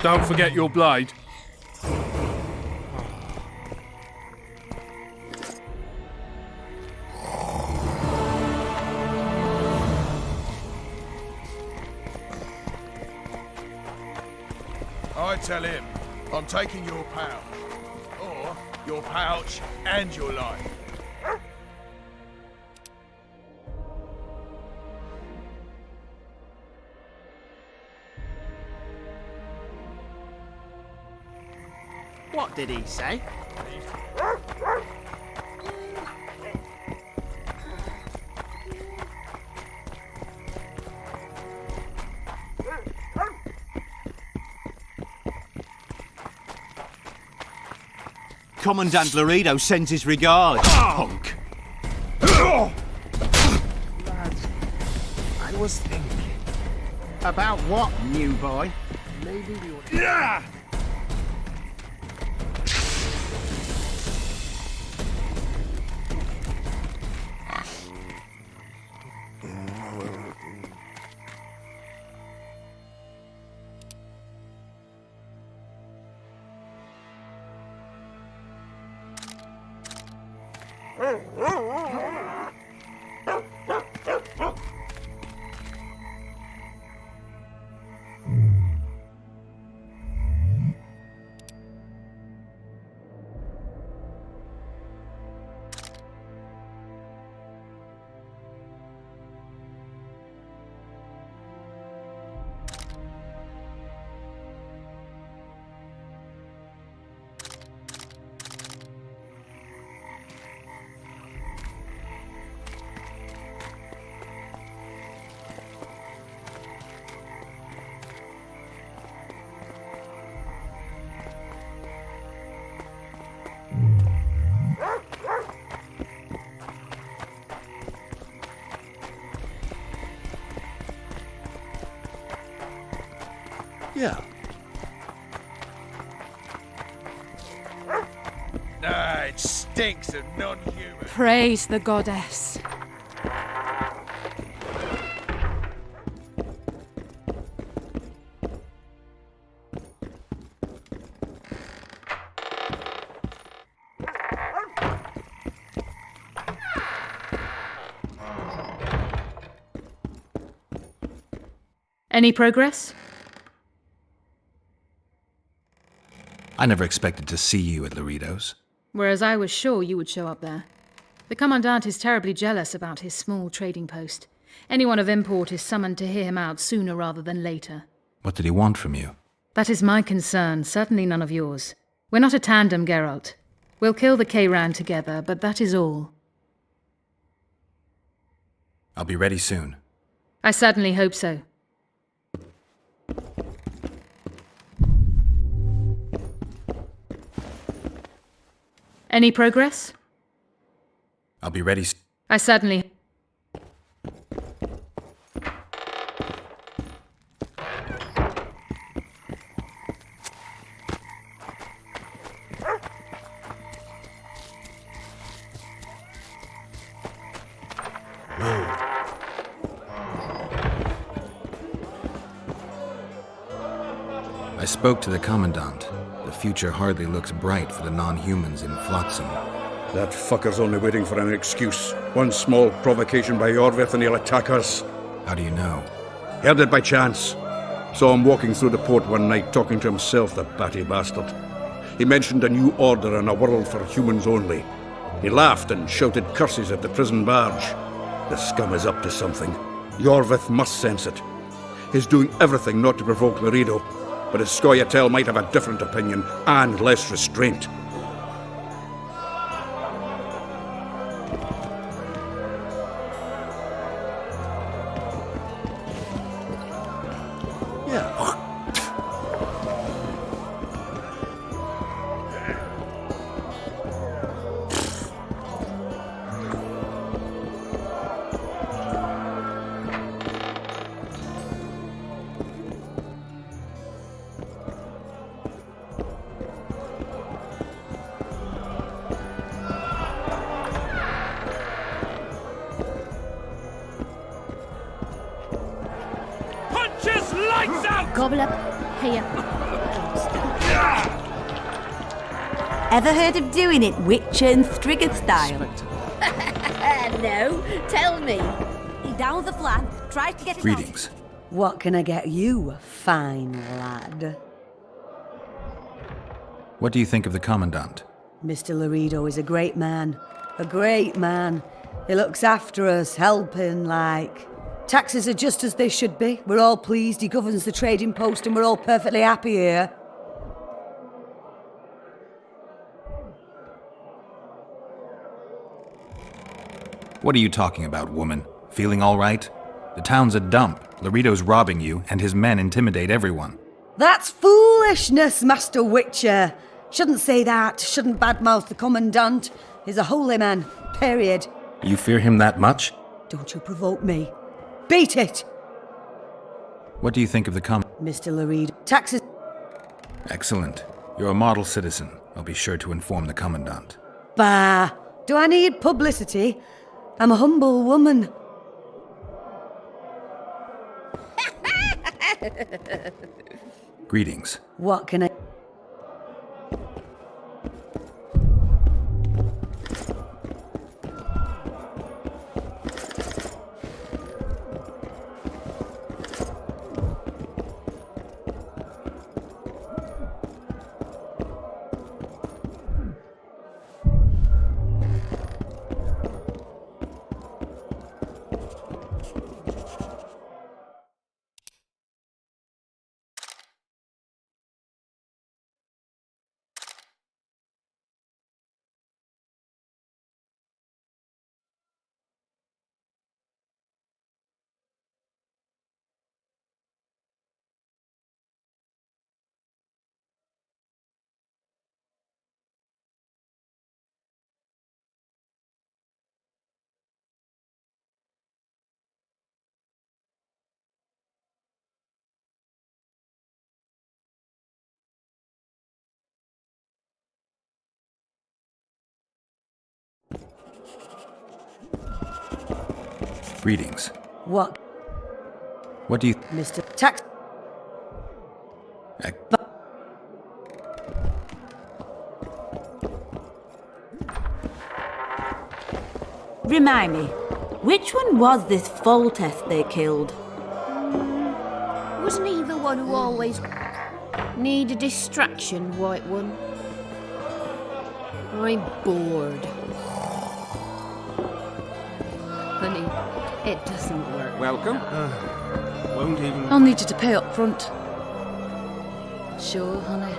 P: Don't forget your blade.
H: I tell him, I'm taking your pouch. Or your pouch and your life.
Q: What did he say?
I: Commandant Laredo sends his regards, punk.
Q: Lads, I was thinking. About what, new boy? Maybe we ought to...
H: Yeah. Nah, it stinks of non-human.
R: Praise the goddess.
W: Any progress?
B: I never expected to see you at Laredo's.
W: Whereas I was sure you would show up there. The Commandant is terribly jealous about his small trading post. Anyone of import is summoned to hear him out sooner rather than later.
B: What did he want from you?
W: That is my concern, certainly none of yours. We're not a tandem, Geralt. We'll kill the K-Ran together, but that is all.
B: I'll be ready soon.
W: I certainly hope so. Any progress?
B: I'll be ready.
W: I certainly...
B: I spoke to the Commandant. The future hardly looks bright for the non-humans in Flotsam.
D: That fucker's only waiting for an excuse. One small provocation by Orvith and he'll attack us.
B: How do you know?
D: Heard it by chance. Saw him walking through the port one night talking to himself, the batty bastard. He mentioned a new order and a world for humans only. He laughed and shouted curses at the prison barge. The scum is up to something. Orvith must sense it. He's doing everything not to provoke Laredo, but his Scoia'tael might have a different opinion and less restraint.
G: Gobble up. Here.
K: Ever heard of doing it Witcher and Striggeth style?
G: No, tell me.
K: He down the flat, tries to get it
B: Greetings.
K: What can I get you, fine lad?
B: What do you think of the Commandant?
K: Mr. Laredo is a great man. A great man. He looks after us, helping, like... Taxes are just as they should be. We're all pleased he governs the trading post and we're all perfectly happy here.
B: What are you talking about, woman? Feeling all right? The town's a dump. Laredo's robbing you, and his men intimidate everyone.
K: That's foolishness, Master Witcher. Shouldn't say that. Shouldn't badmouth the Commandant. He's a holy man. Period.
B: You fear him that much?
K: Don't you provoke me. Beat it!
B: What do you think of the
K: Mr. Laredo. Taxes...
B: Excellent. You're a model citizen. I'll be sure to inform the Commandant.
K: Bah! Do I need publicity? I'm a humble woman.
B: Greetings.
K: What can I...
B: Greetings.
K: What?
B: What do you...
K: Mr. Tax...
L: Remind me, which one was this Foltest they killed?
G: Wasn't he the one who always...
L: Need a distraction, White One? I'm bored. Honey, it doesn't work.
U: Welcome.
T: Won't even...
K: I'll need you to pay up front.
L: Sure, honey.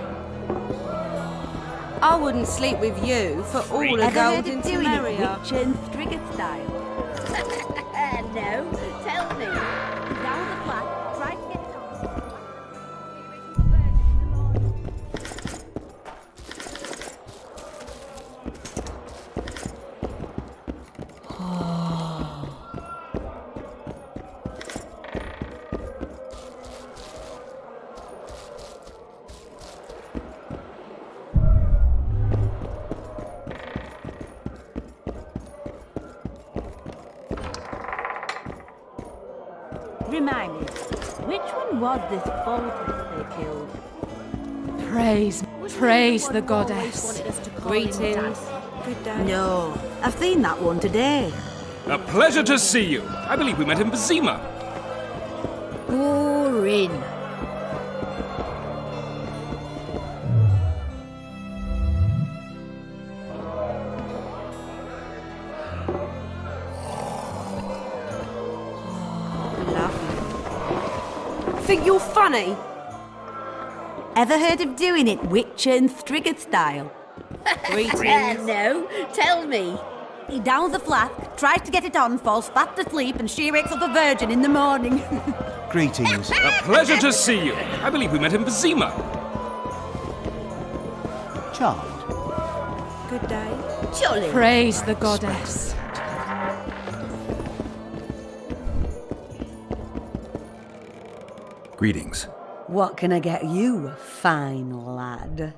J: I wouldn't sleep with you for all the gold in Temeria.
K: Witch and Striggett style.
G: No, tell me.
K: Down the flat, try to get it on.
M: Remind me, which one was this Fulton they killed?
W: Praise the goddess.
J: Greetings. Good day.
K: No, I've seen that one today.
T: A pleasure to see you. I believe we met in Vizima.
L: Boring.
J: Think you're funny?
K: Ever heard of doing it Witcher and Striggett style?
J: Greetings.
G: No, tell me.
K: He downs the flask, tries to get it on, falls fast asleep, and she wakes up a virgin in the morning.
O: Greetings.
T: A pleasure to see you. I believe we met in Vizima.
O: Charmed.
J: Good day.
G: Jolly.
W: Praise the goddess.
B: Greetings.
K: What can I get you, fine lad?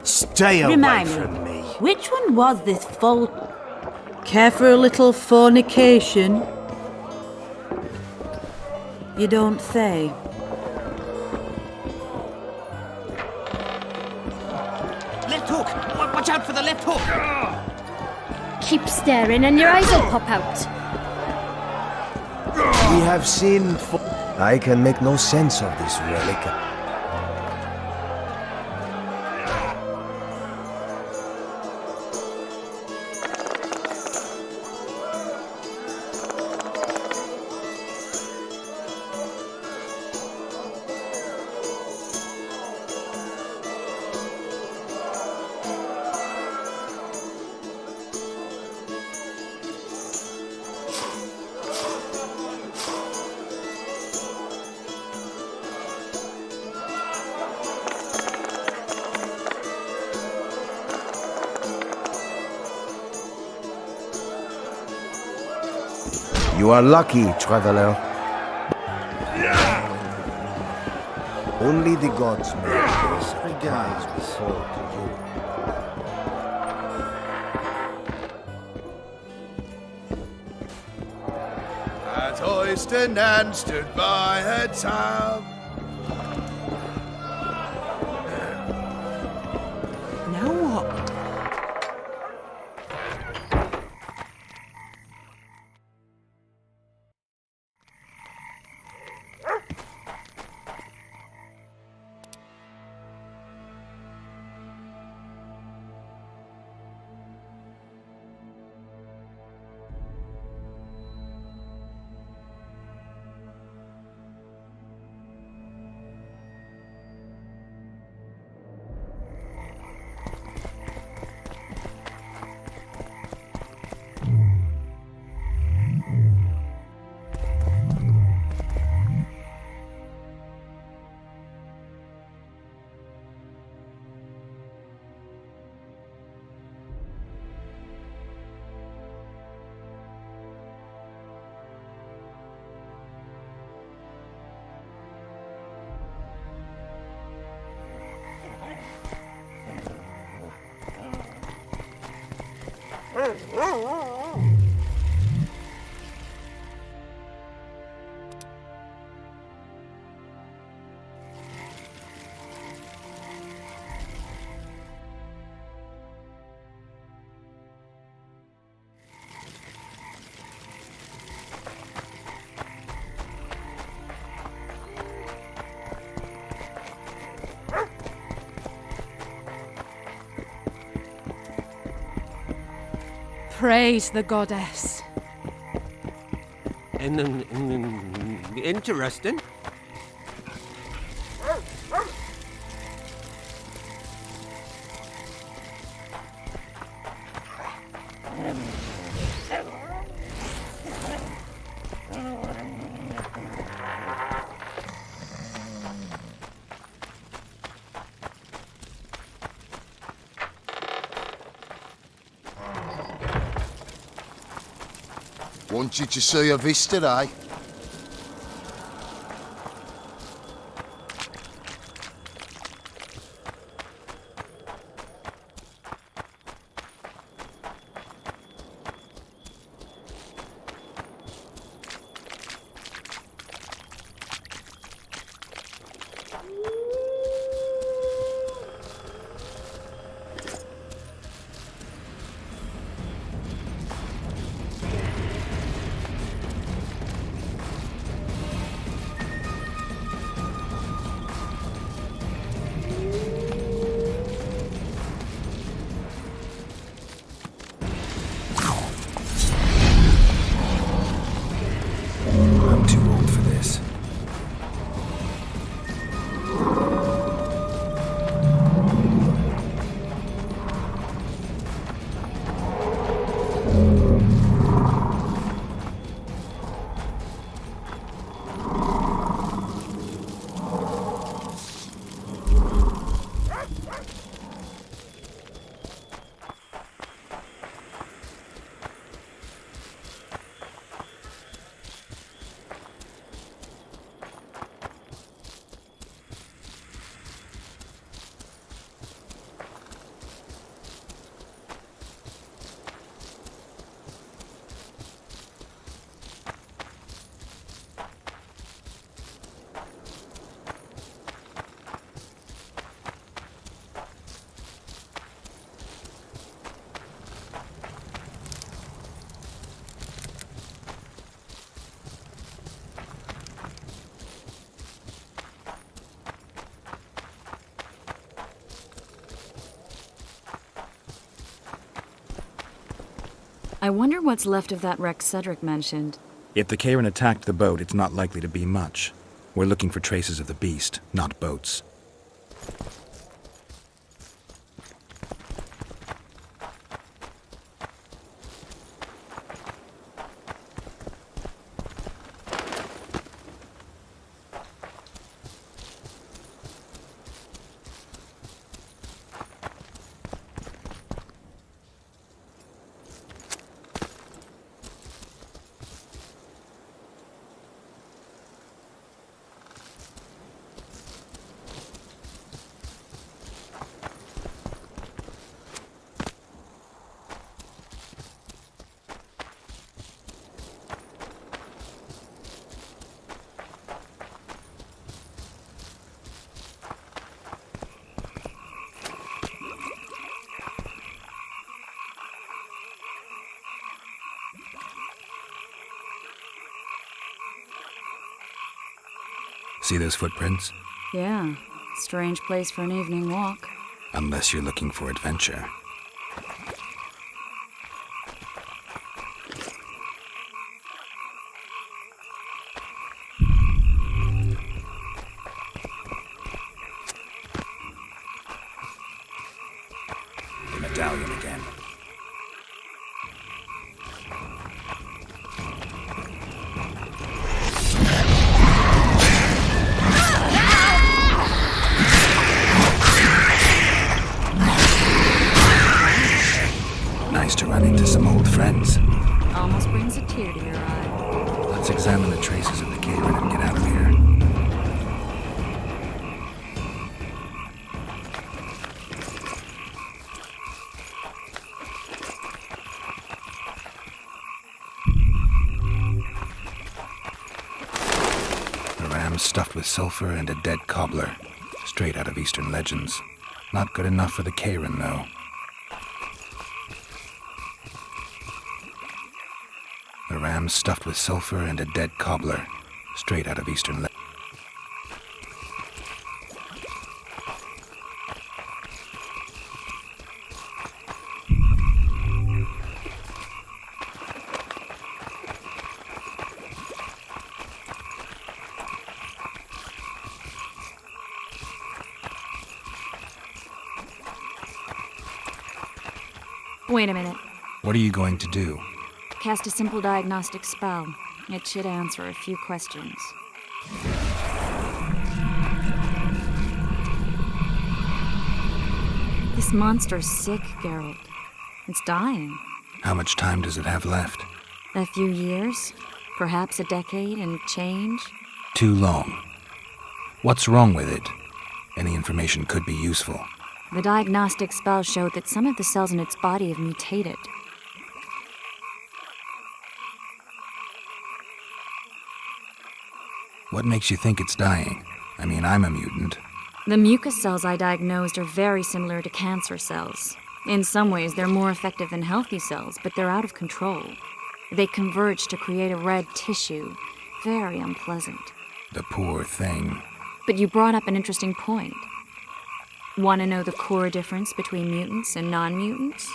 O: Stay away
M: Remind
O: from me.
M: Which one was this Fulton?
K: Care for a little fornication? You don't say.
I: Left hook! Watch out for the left hook!
G: Keep staring and your eyes will pop out.
O: We have seen. I can make no sense of this relic. You are lucky, traveler. Only the gods may place regards before to you.
H: At Oyster stood by her town.
J: Now what?
R: Praise the goddess.
U: Interesting.
H: Wanted to see a vista, eh?
B: I'm too old for this.
F: I wonder what's left of that wreck Cedric mentioned.
B: If the Karen attacked the boat, it's not likely to be much. We're looking for traces of the beast, not boats. See those footprints?
F: Yeah, strange place for an evening walk.
B: Unless you're looking for adventure. The medallion again. Nice to run into some old friends.
F: Almost brings a tear to your eye.
B: Let's examine the traces of the Karen and get out of here. ram stuffed with sulfur and a dead cobbler. Straight out of Eastern legends. Not good enough for the Karen, though. A ram stuffed with sulfur and a dead cobbler. Straight out of Eastern legends.
F: Wait a minute.
B: What are you going to do?
F: Cast a simple diagnostic spell. It should answer a few questions. This monster's sick, Geralt. It's dying.
B: How much time does it have left?
F: A few years? Perhaps a decade and change?
B: Too long. What's wrong with it? Any information could be useful.
F: The diagnostic spell showed that some of the cells in its body have mutated.
B: What makes you think it's dying? I mean, I'm a mutant.
F: The mucus cells I diagnosed are very similar to cancer cells. In some ways, they're more effective than healthy cells, but they're out of control. They converge to create a red tissue. Very unpleasant.
B: The poor thing.
F: But you brought up an interesting point. Want to know the core difference between mutants and non-mutants?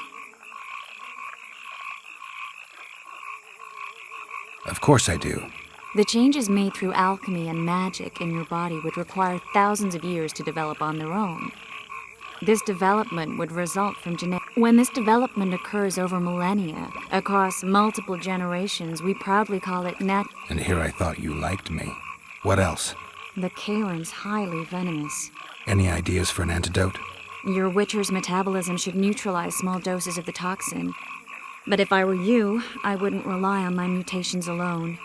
B: Of course I do.
F: The changes made through alchemy and magic in your body would require thousands of years to develop on their own. This development would result from genetic... When this development occurs over millennia, across multiple generations, we proudly call it nat...
B: And here I thought you liked me. What else?
F: The Karen's highly venomous.
B: Any ideas for an antidote?
F: Your Witcher's metabolism should neutralize small doses of the toxin. But if I were you, I wouldn't rely on my mutations alone.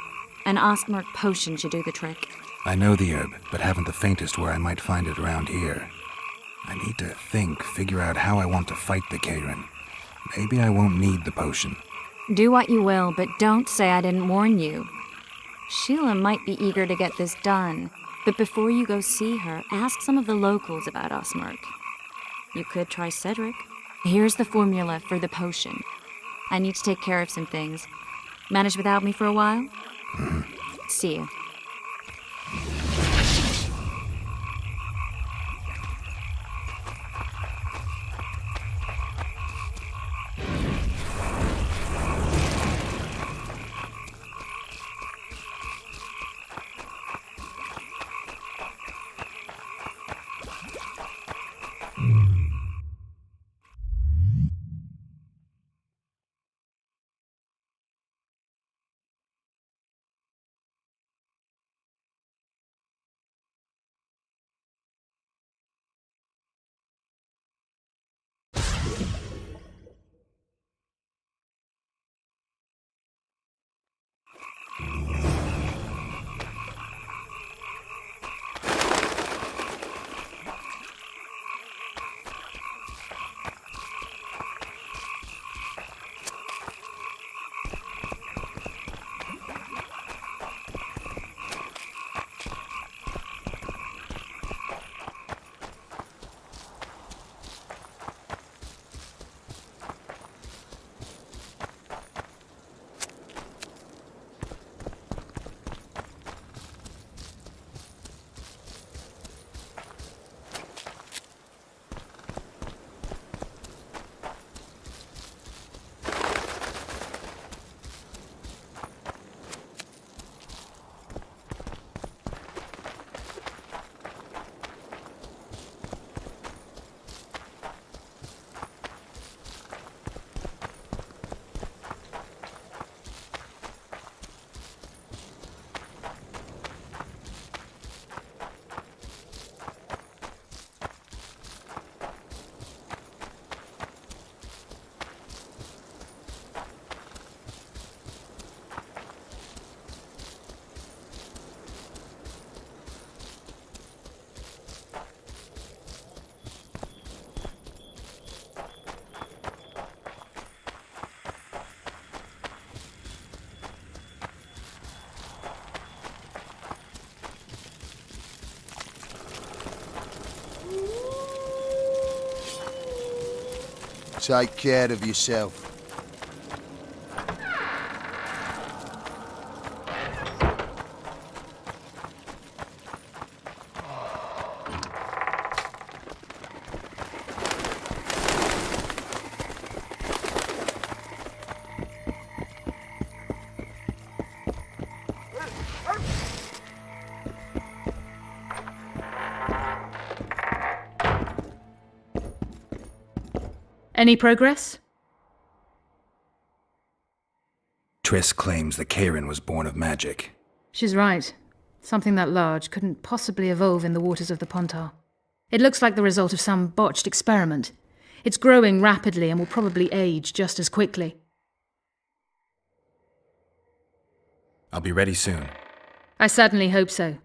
F: An Ostmark potion should do the trick.
B: I know the herb, but haven't the faintest where I might find it around here. I need to figure out how I want to fight the Karen. Maybe I won't need the potion.
F: Do what you will, but don't say I didn't warn you. Sheila might be eager to get this done, but before you go see her, ask some of the locals about Ostmark. You could try Cedric. Here's the formula for the potion. I need to take care of some things. Manage without me for a while? See you.
N: Take care of yourself.
W: Any progress?
B: Triss claims the Karen was born of magic.
W: She's right. Something that large couldn't possibly evolve in the waters of the Pontar. It looks like the result of some botched experiment. It's growing rapidly and will probably age just as quickly.
B: I'll be ready soon.
W: I certainly hope so.